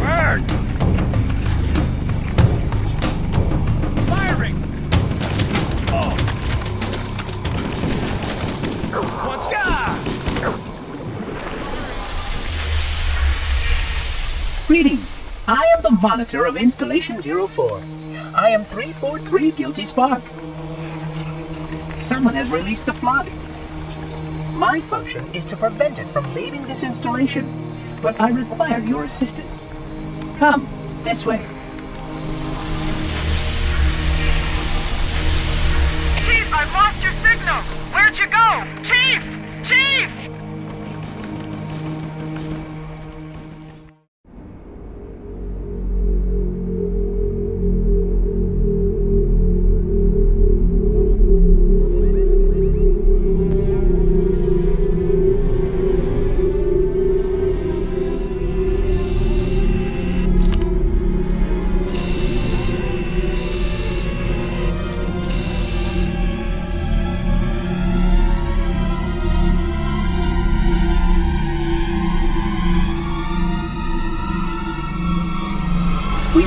Bird! Firing! Oh! One sky! Greetings. I am the monitor of Installation 04. I am 343 Guilty Spark. Someone has released the flood. My function is to prevent it from leaving this installation, but I require your assistance. Come, this way. Chief, I've lost your signal! Where'd you go? Chief! Chief!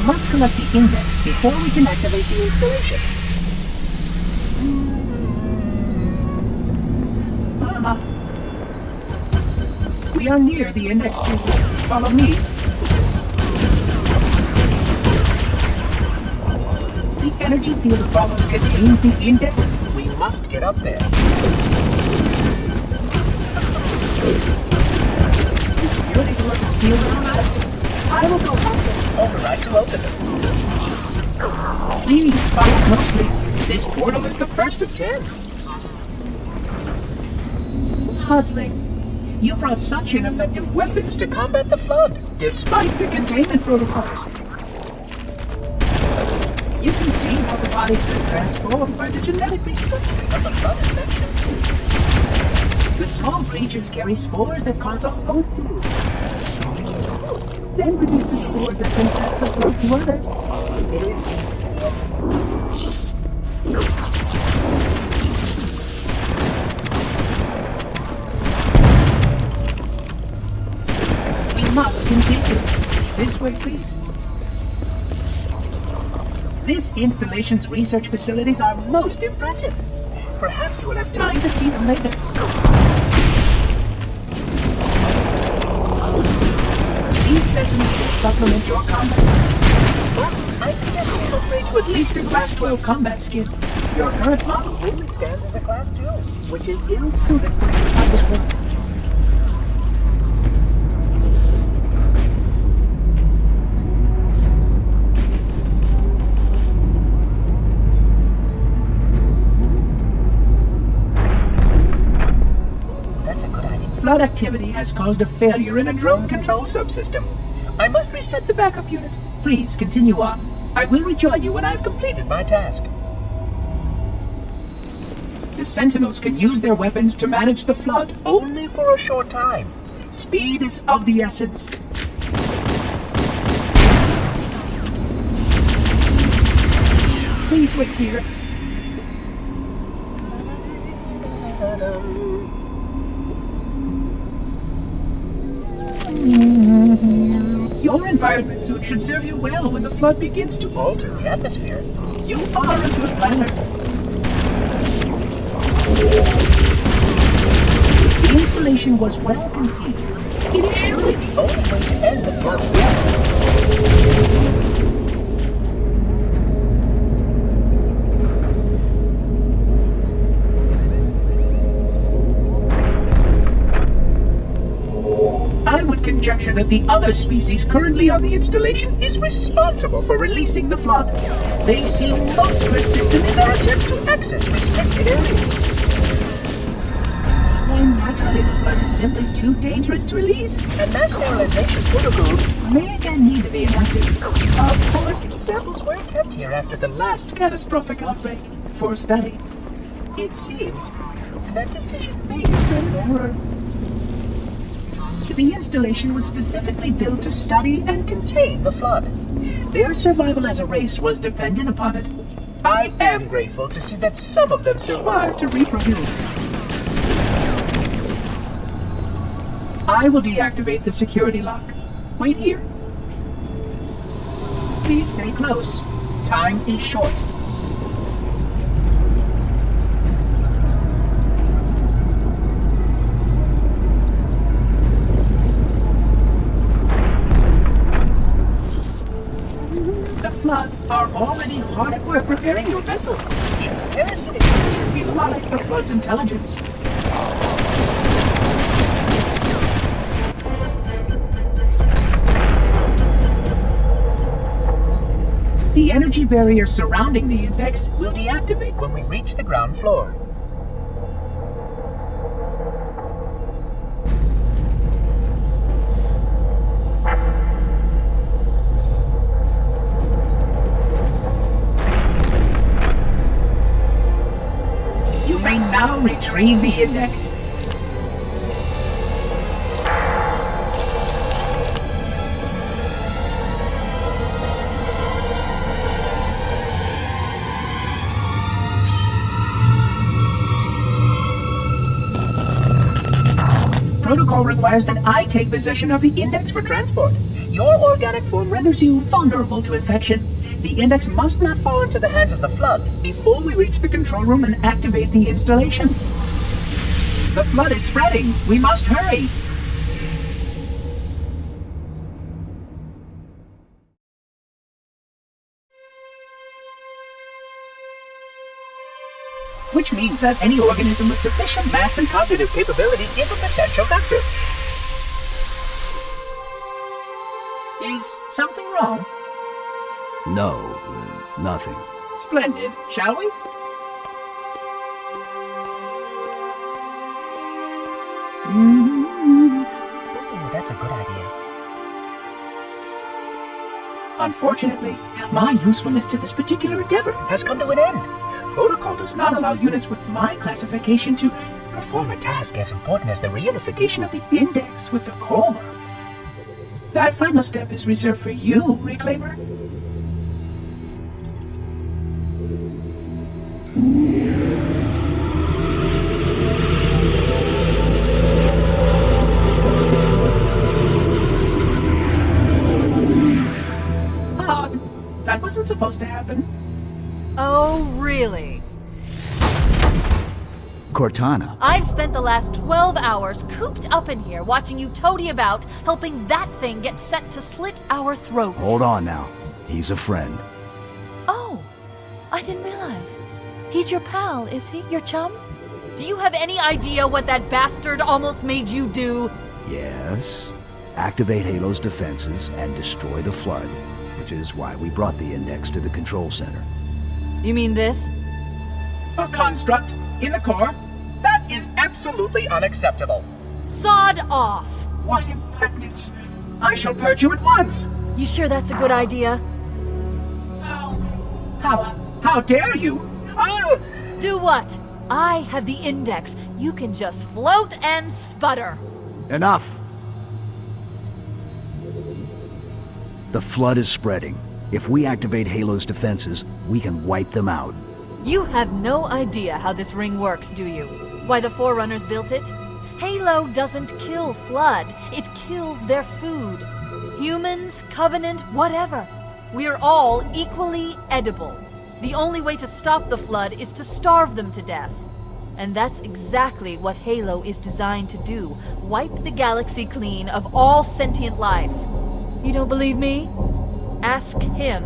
must collect the index before we can activate the installation. We are near the index tube. Follow me. The energy field of bubbles contains the index. We must get up there. The security doors are sealed automatically. I will go access the override to open them. Please follow closely. This portal is the first of 10. Puzzling. You brought such ineffective weapons to combat the Flood, despite the containment protocols. You can see how the body's been transformed by the genetic restructuring of the Flood infection. The small creatures carry spores that cause a host disease. Then produces spores that can pass the Flood to others. It is must continue. This way, please. This installation's research facilities are most impressive. Perhaps you will have time to see them later. These sentinels will supplement your combat system. But I suggest you upgrade to at least a Class 12 combat skin. Your current model only stands as a Class 2, which is ill-suited for this type of work. Flood activity has caused a failure in a drone control subsystem. I must reset the backup unit. Please continue on. I will rejoin you when I've completed my task. The Sentinels can use their weapons to manage the Flood only for a short time. Speed is of the essence. Please wait here. Your environment suit should serve you well when the Flood begins to alter the atmosphere. You are a good planner. The installation was well conceived. It is surely the only way to end the Flood. I would conjecture that the other species currently on the installation is responsible for releasing the Flood. They seem most persistent in their attempts to access restricted areas. When naturally the Flood is simply too dangerous to release, and mass sterilization protocols may again need to be enacted. Of course, samples were kept here after the last catastrophic outbreak for study. It seems that decision may have been an error. The installation was specifically built to study and contain the Flood. Their survival as a race was dependent upon it. I am grateful to see that some of them survived to reproduce. I will deactivate the security lock. Wait here. Please stay close. Time is short. Flood are already hard at work repairing your vessel. Its parasitic nature belies the Flood's intelligence. The energy barrier surrounding the index will deactivate when we reach the ground floor. Now retrieve the index. Protocol requires that I take possession of the index for transport. Your organic form renders you vulnerable to infection. The index must not fall into the hands of the Flood before we reach the control room and activate the installation. The Flood is spreading. We must hurry. Which means that any organism with sufficient mass and cognitive capability is a potential vector. Is something wrong? No, nothing. Splendid, shall we? Ooh, that's a good idea. Unfortunately, my usefulness to this particular endeavor has come to an end. Protocol does not allow units with my classification to perform a task as important as the reunification of the index with the core. That final step is reserved for you, Reclaimer. That wasn't supposed to happen. Oh, really? Cortana. I've spent the last 12 hours cooped up in here watching you toady about, helping that thing get set to slit our throats. Hold on now. He's a friend. Oh, I didn't realize. He's your pal, is he? Your chum? Do you have any idea what that bastard almost made you do? Yes. Activate Halo's defenses and destroy the Flood, which is why we brought the index to the control center. You mean this? A construct in the core? That is absolutely unacceptable. Sod off! What impertinence! I shall purge you at once! You sure that's a good idea? How dare you? I'll... Do what? I have the index. You can just float and sputter. Enough! The Flood is spreading. If we activate Halo's defenses, we can wipe them out. You have no idea how this ring works, do you? Why the Forerunners built it? Halo doesn't kill Flood. It kills their food. Humans, Covenant, whatever. We're all equally edible. The only way to stop the Flood is to starve them to death. And that's exactly what Halo is designed to do. Wipe the galaxy clean of all sentient life. You don't believe me? Ask him.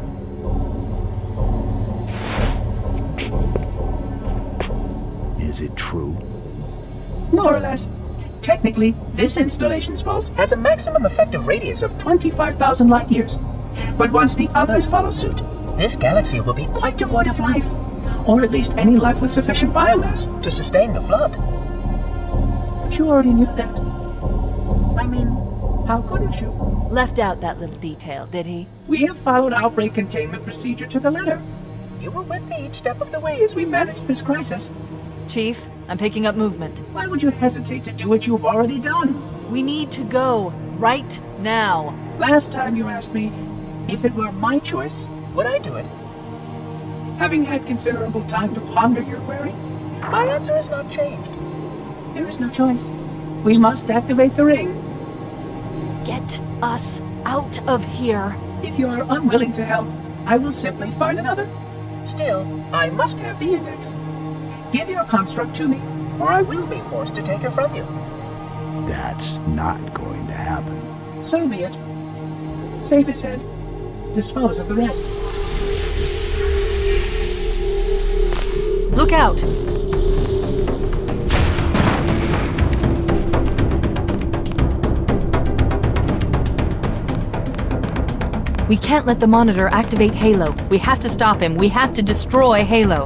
Is it true? More or less. Technically, this installation's pulse has a maximum effective radius of 25,000 light years. But once the others follow suit, this galaxy will be quite devoid of life. Or at least any life with sufficient biomass to sustain the Flood. But you already knew that. I mean, how couldn't you? Left out that little detail, did he? We have followed outbreak containment procedure to the letter. You were with me each step of the way as we managed this crisis. Chief, I'm picking up movement. Why would you hesitate to do what you've already done? We need to go, right now. Last time you asked me, if it were my choice, would I do it? Having had considerable time to ponder your query, my answer has not changed. There is no choice. We must activate the ring. Get us out of here. If you are unwilling to help, I will simply find another. Still, I must have the index. Give your construct to me, or I will be forced to take her from you. That's not going to happen. So be it. Save his head. Dispose of the rest. Look out! We can't let the monitor activate Halo. We have to stop him. We have to destroy Halo.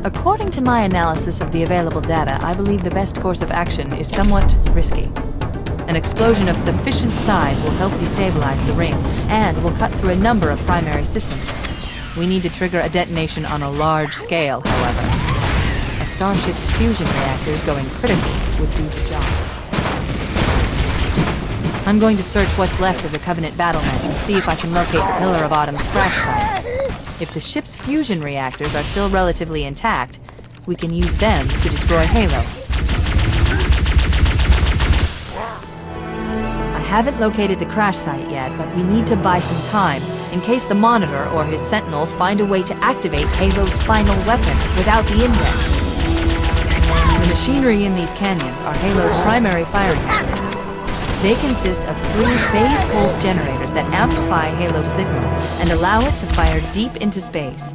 According to my analysis of the available data, I believe the best course of action is somewhat risky. An explosion of sufficient size will help destabilize the ring, and will cut through a number of primary systems. We need to trigger a detonation on a large scale, however. A starship's fusion reactors going critical would do the job. I'm going to search what's left of the Covenant battlement and see if I can locate the Pillar of Autumn's crash site. If the ship's fusion reactors are still relatively intact, we can use them to destroy Halo. I haven't located the crash site yet, but we need to buy some time in case the Monitor or his Sentinels find a way to activate Halo's final weapon without the index. The machinery in these canyons are Halo's primary firing mechanisms. They consist of 3 phase pulse generators that amplify Halo's signal and allow it to fire deep into space.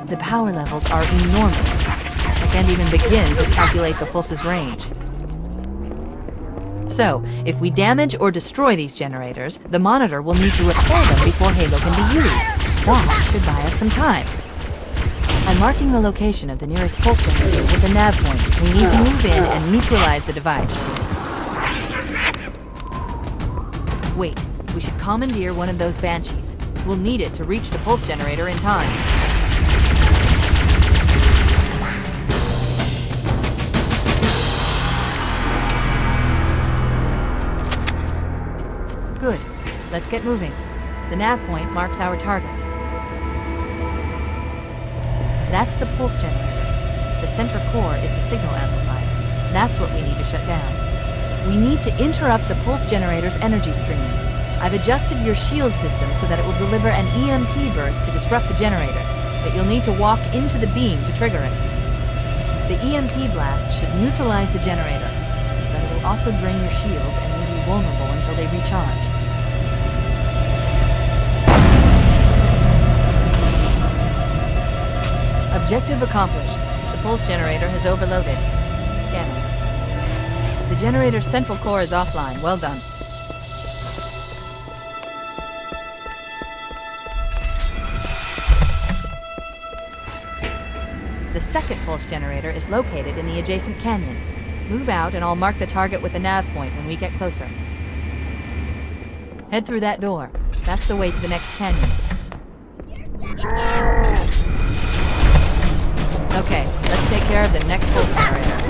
The power levels are enormous. I can't even begin to calculate the pulse's range. So, if we damage or destroy these generators, the Monitor will need to repair them before Halo can be used. That should buy us some time. I'm marking the location of the nearest pulse generator with a nav point. We need to move in and neutralize the device. Wait, we should commandeer one of those Banshees. We'll need it to reach the pulse generator in time. Good. Let's get moving. The nav point marks our target. That's the pulse generator. The center core is the signal amplifier. That's what we need to shut down. We need to interrupt the pulse generator's energy stream. I've adjusted your shield system so that it will deliver an EMP burst to disrupt the generator, but you'll need to walk into the beam to trigger it. The EMP blast should neutralize the generator, but it will also drain your shields and leave you vulnerable until they recharge. Objective accomplished. The pulse generator has overloaded. Scanning. The generator's central core is offline. Well done. The second pulse generator is located in the adjacent canyon. Move out and I'll mark the target with a nav point when we get closer. Head through that door. That's the way to the next canyon. Okay, let's take care of the next pulse generator.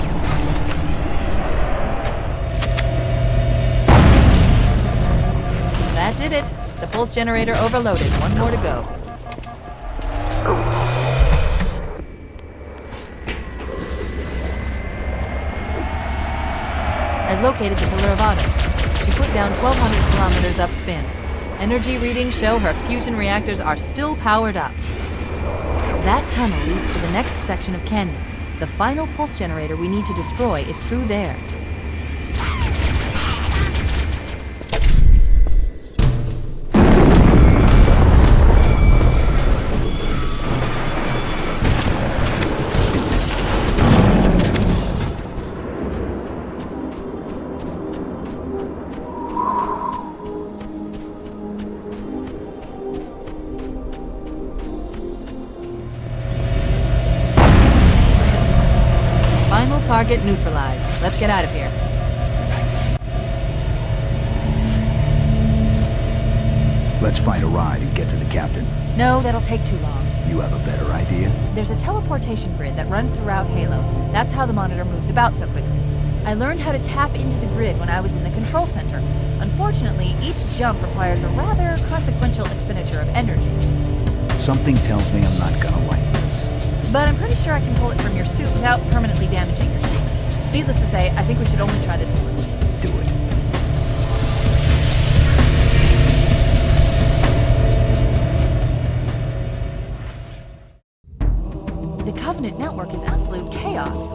That did it. The pulse generator overloaded. One more to go. I've located the Pillar of Auto. She put down 1,200 kilometers upspin. Energy readings show her fusion reactors are still powered up. That tunnel leads to the next section of canyon. The final pulse generator we need to destroy is through there. Target neutralized. Let's get out of here. Let's find a ride and get to the captain. No, that'll take too long. You have a better idea? There's a teleportation grid that runs throughout Halo. That's how the Monitor moves about so quickly. I learned how to tap into the grid when I was in the control center. Unfortunately, each jump requires a rather consequential expenditure of energy. Something tells me I'm not gonna like this. But I'm pretty sure I can pull it from your suit without permanently damaging your shields. Needless to say, I think we should only try this once. Do it. The Covenant network is absolute chaos.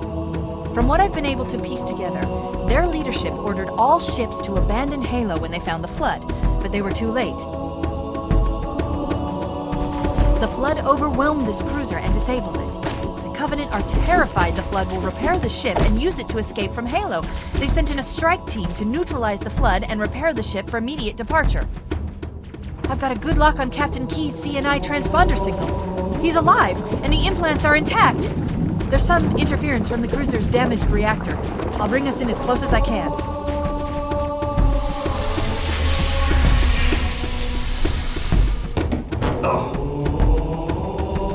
From what I've been able to piece together, their leadership ordered all ships to abandon Halo when they found the Flood, but they were too late. The Flood overwhelmed this cruiser and disabled it. The Covenant are terrified the Flood will repair the ship and use it to escape from Halo. They've sent in a strike team to neutralize the Flood and repair the ship for immediate departure. I've got a good lock on Captain Key's CNI transponder signal. He's alive, and the implants are intact. There's some interference from the cruiser's damaged reactor. I'll bring us in as close as I can.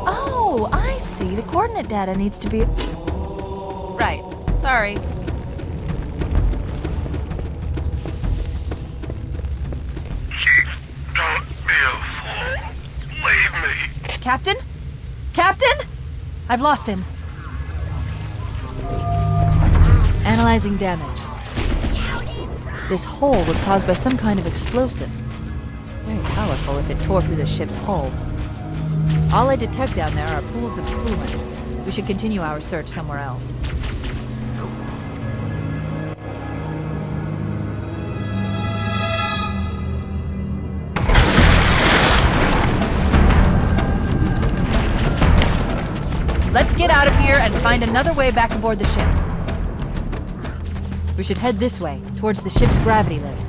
Oh, I see. The coordinate data needs to be... Right. Sorry. Don't be a fool. Leave me. Captain? Captain? I've lost him. Analyzing damage. This hole was caused by some kind of explosive. Very powerful if it tore through the ship's hull. All I detect down there are pools of coolant. We should continue our search somewhere else. Let's get out of here and find another way back aboard the ship. We should head this way, towards the ship's gravity lift.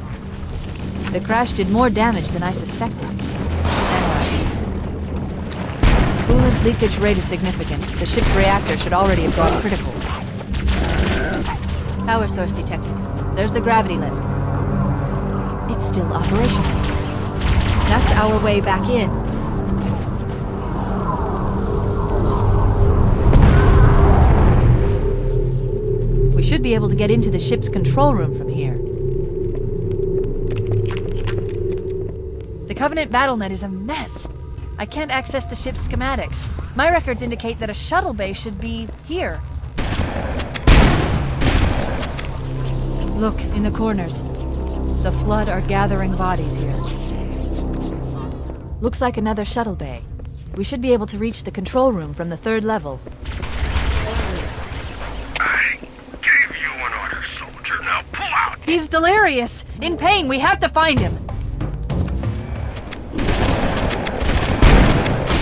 The crash did more damage than I suspected. Analyzing. Coolant leakage rate is significant. The ship's reactor should already have gone critical. Power source detected. There's the gravity lift. It's still operational. That's our way back in. We should be able to get into the ship's control room from here. The Covenant BattleNet is a mess. I can't access the ship's schematics. My records indicate that a shuttle bay should be here. Look, in the corners. The Flood are gathering bodies here. Looks like another shuttle bay. We should be able to reach the control room from the 3rd level. I gave you an order, soldier. Now pull out! He's delirious! In pain! We have to find him!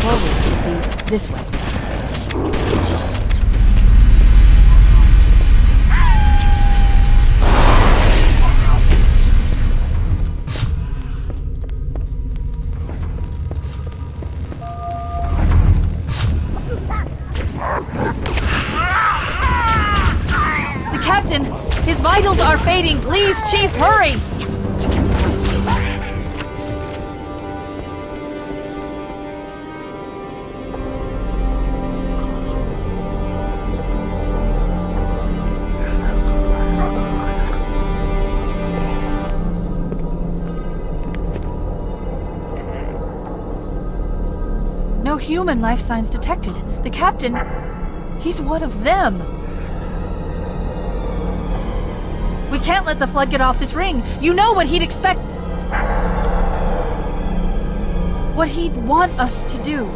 Forward should be this way. The captain! His vitals are fading! Please, Chief, hurry! No human life signs detected. The captain, he's one of them. We can't let the Flood get off this ring. You know what he'd expect. What he'd want us to do.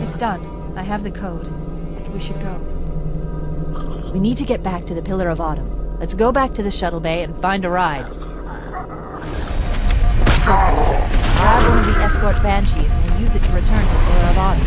It's done. I have the code. We should go. We need to get back to the Pillar of Autumn. Let's go back to the shuttle bay and find a ride. Grab one of the escort banshees and then use it to return to the Pillar of Autumn.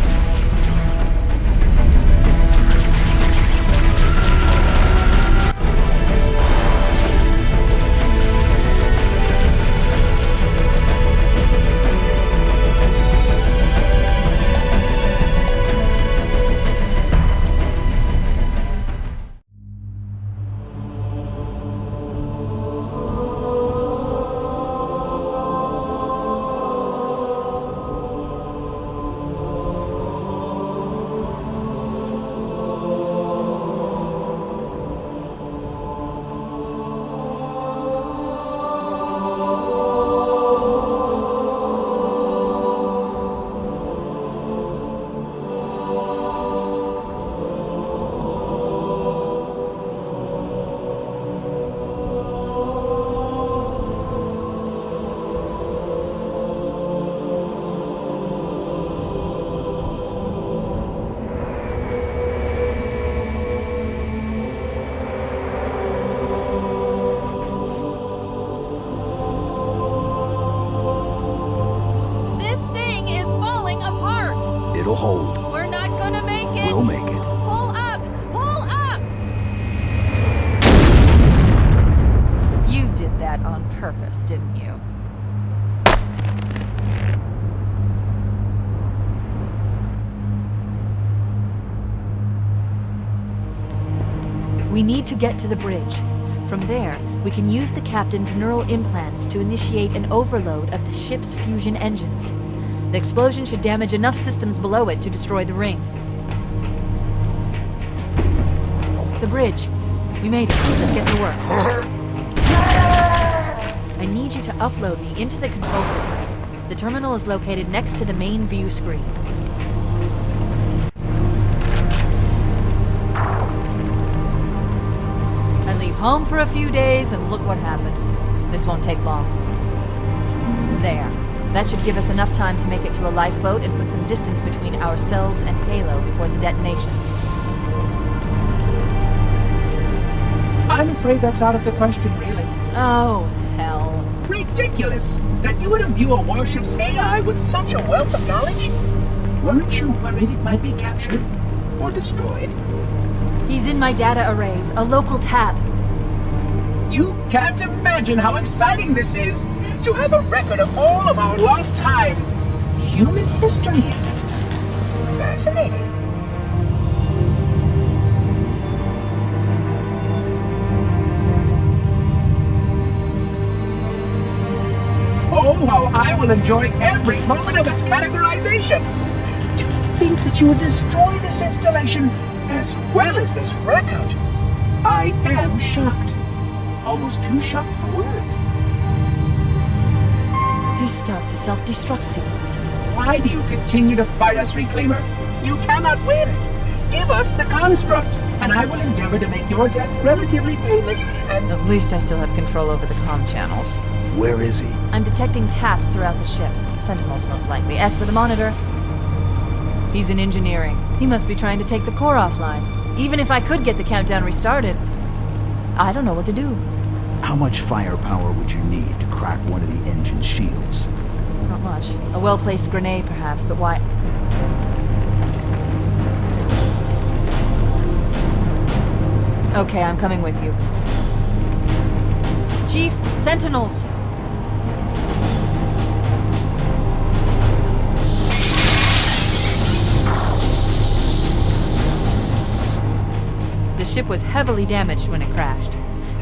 It'll hold. We're not gonna make it! We'll make it. Pull up! Pull up! You did that on purpose, didn't you? We need to get to the bridge. From there, we can use the captain's neural implants to initiate an overload of the ship's fusion engines. The explosion should damage enough systems below it to destroy the ring. The bridge. We made it. Let's get to work. I need you to upload me into the control systems. The terminal is located next to the main view screen. I leave home for a few days and look what happens. This won't take long. There. That should give us enough time to make it to a lifeboat and put some distance between ourselves and Halo before the detonation. I'm afraid that's out of the question, really. Oh, hell. Ridiculous! That you would imbue a warship's AI with such a wealth of knowledge? Weren't you worried it might be captured or destroyed? He's in my data arrays, a local tab. You can't imagine how exciting this is! To have a record of all of our lost time. Human history, is it? Fascinating. Oh, how I will enjoy every moment of its categorization. To think that you would destroy this installation as well as this record. I am shocked. Almost too shocked for words. He stopped the self-destruct sequence. Why do you continue to fight us, Reclaimer? You cannot win. Give us the construct, and I will endeavor to make your death relatively painless and... At least I still have control over the comm channels. Where is he? I'm detecting taps throughout the ship. Sentinels, most likely. As for the monitor, he's in engineering. He must be trying to take the core offline. Even if I could get the countdown restarted, I don't know what to do. How much firepower would you need to crack one of the engine's shields? Not much. A well-placed grenade, perhaps, but why... Okay, I'm coming with you. Chief, Sentinels! The ship was heavily damaged when it crashed.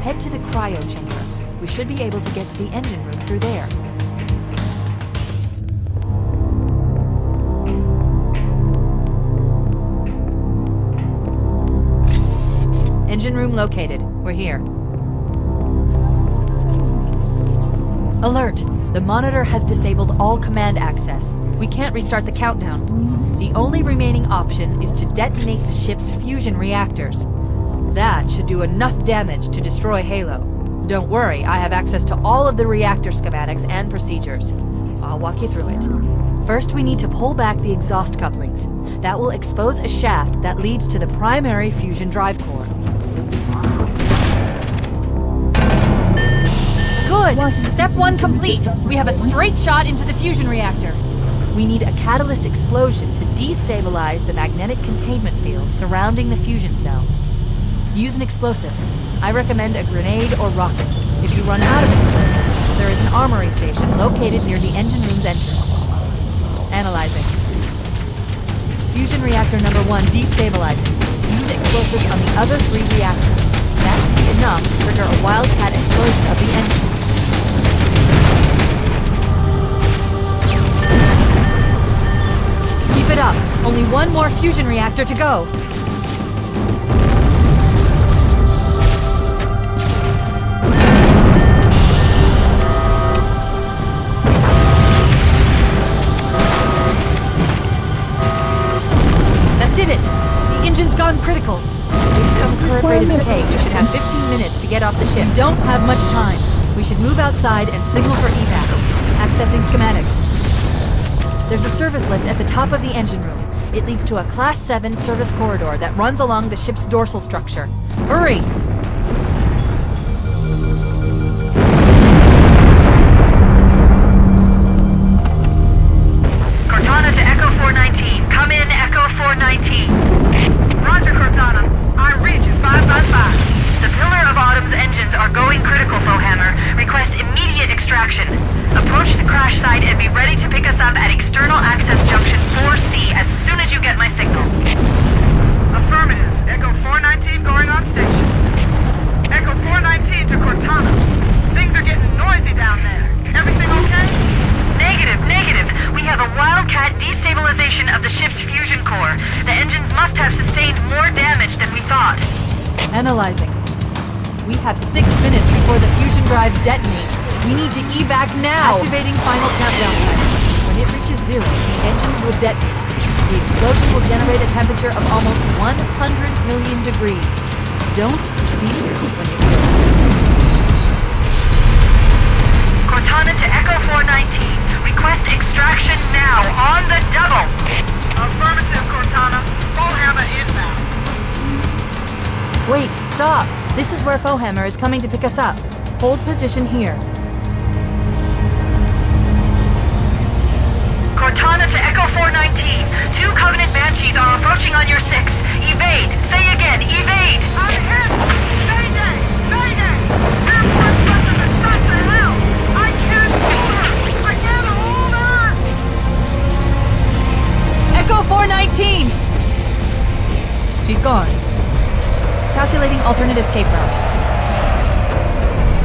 Head to the cryo chamber. We should be able to get to the engine room through there. Engine room located. We're here. Alert! The monitor has disabled all command access. We can't restart the countdown. The only remaining option is to detonate the ship's fusion reactors. That should do enough damage to destroy Halo. Don't worry, I have access to all of the reactor schematics and procedures. I'll walk you through it. First, we need to pull back the exhaust couplings. That will expose a shaft that leads to the primary fusion drive core. Good! Step 1 complete! We have a straight shot into the fusion reactor. We need a catalyst explosion to destabilize the magnetic containment field surrounding the fusion cells. Use an explosive. I recommend a grenade or rocket. If you run out of explosives, there is an armory station located near the engine room's entrance. Analyzing. Fusion reactor number 1 destabilizing. Use explosives on the other 3 reactors. That should be enough to trigger a wildcat explosion of the engines. Keep it up. Only 1 more fusion reactor to go. Did it! The engine's gone critical. We just have a current rate of decay. We should have 15 minutes to get off the ship. We don't have much time. We should move outside and signal for evac. Accessing schematics. There's a service lift at the top of the engine room. It leads to a Class 7 service corridor that runs along the ship's dorsal structure. Hurry! Cortana to Echo 419. Come in, Echo 419. Roger, Cortana. I read you 5 by 5. The Pillar of Autumn's engines are going critical, Fohammer. Request immediate extraction. Approach the crash site and be ready to pick us up at External Access Junction 4C as soon as you get my signal. Affirmative. Echo 419 going on station. Echo 419 to Cortana. Things are getting noisy down there. Everything okay? Negative. We have a wildcat destabilization of the ship's fusion core. The engines must have sustained more damage than we thought. Analyzing. We have 6 minutes before the fusion drives detonate. We need to evac now! Activating final countdown timer. it reaches zero, the engines will detonate. The explosion will generate a temperature of almost 100 million degrees. Don't leave when it goes. Cortana to Echo 419. Request extraction now, on the double. Affirmative, Cortana. Foehammer inbound. Wait, stop! This is where Foehammer is coming to pick us up. Hold position here. Cortana to Echo 419. 2 Covenant Banshees are approaching on your 6. Evade. Say again, evade. I'm hit! Mayday! Mayday! Airport buses are shot to hell! I can't hold her! I can't hold her! Echo 419! She's gone. Calculating alternate escape route.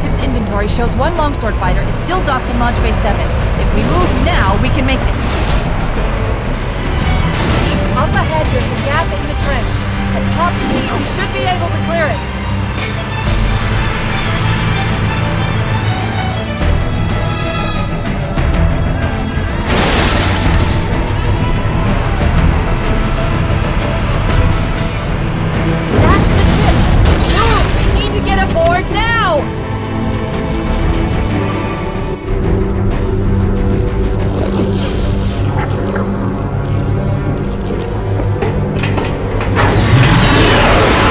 Ship's inventory shows 1 longsword fighter is still docked in Launch Bay 7. If we move now, we can make it. Chief, up ahead there's a gap in the trench. At top speed, we should be able to clear it. That's the ship! Move! We need to get aboard now!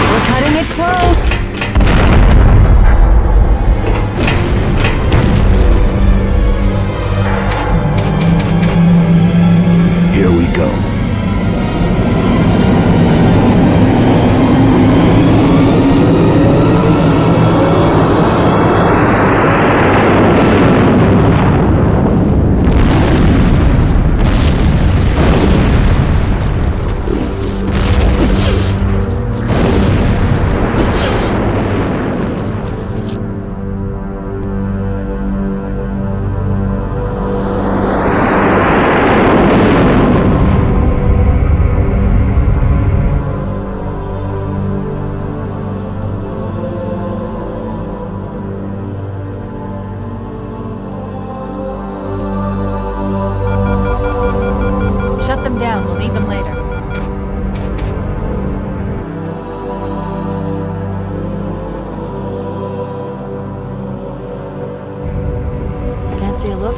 We're cutting it close! Here we go. Shut them down, we'll need them later. Fancy a look?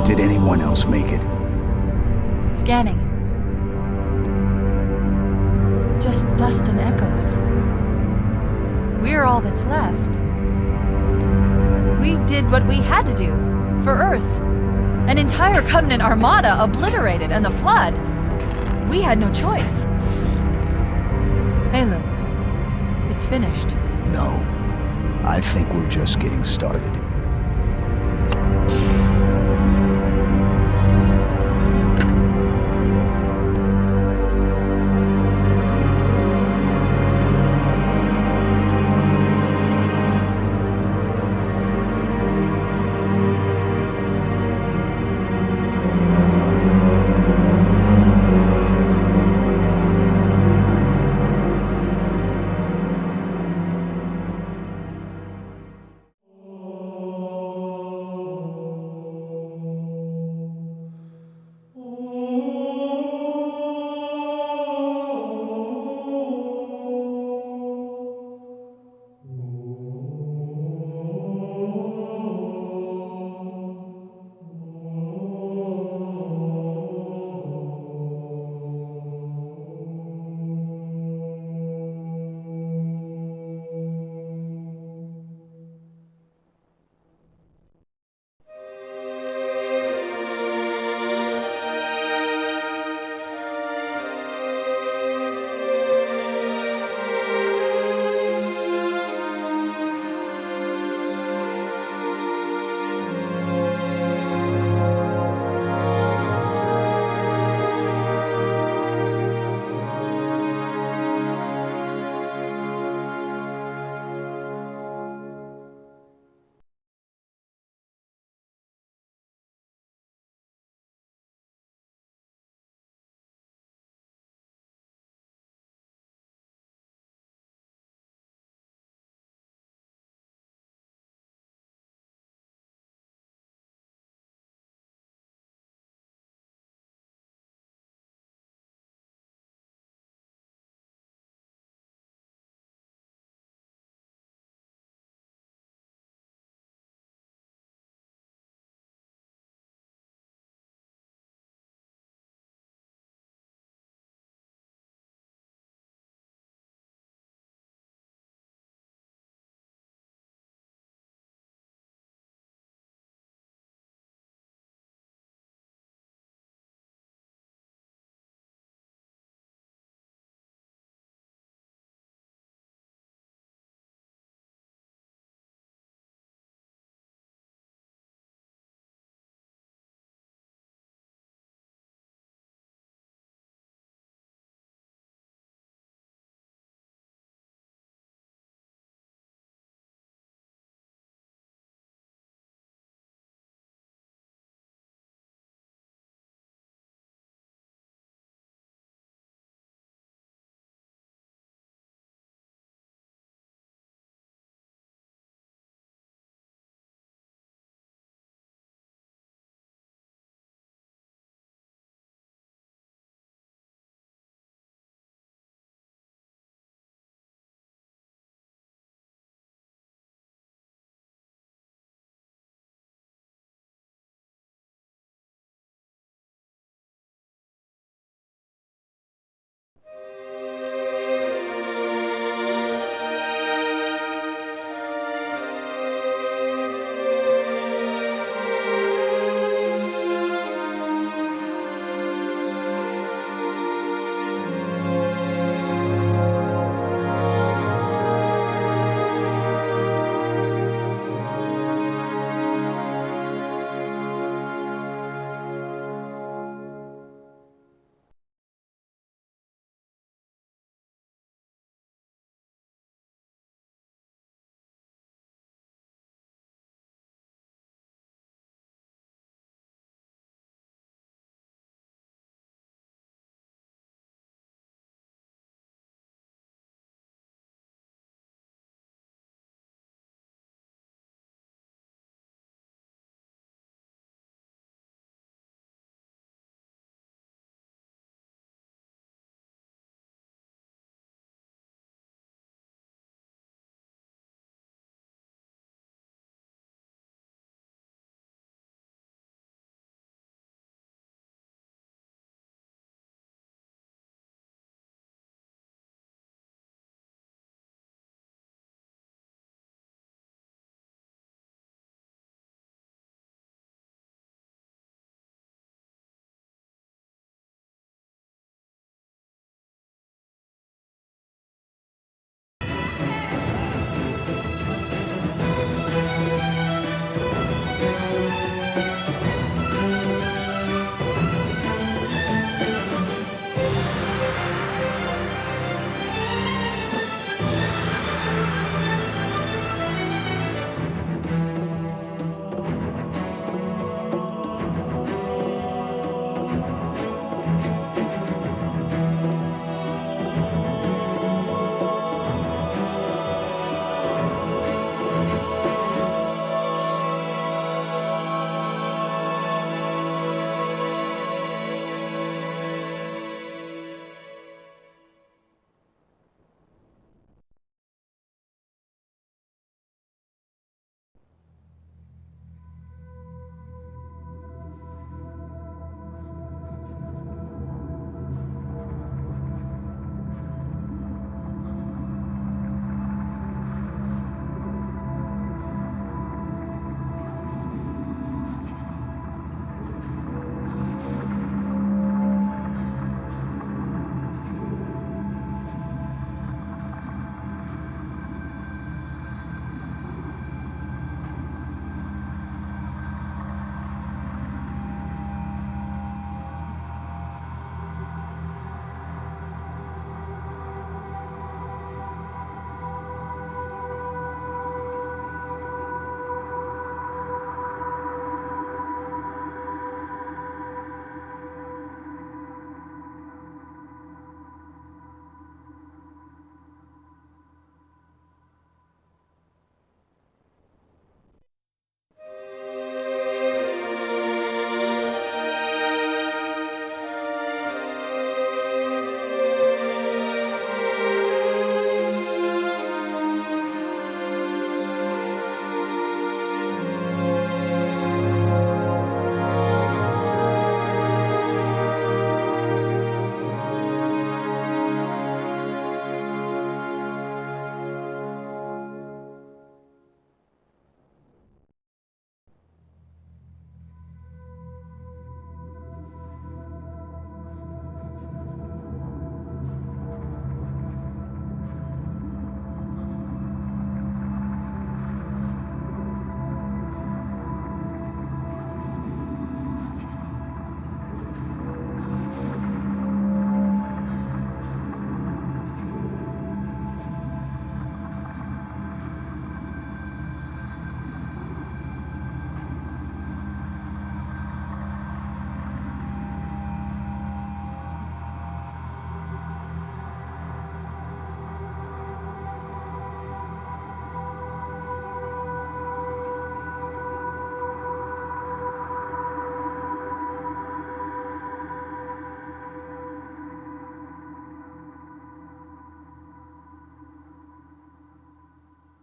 Did anyone else make it? Scanning. Just dust and echoes. We're all that's left. We did what we had to do. For Earth. An entire Covenant armada obliterated, and the Flood. We had no choice. Halo. It's finished. No. I think we're just getting started.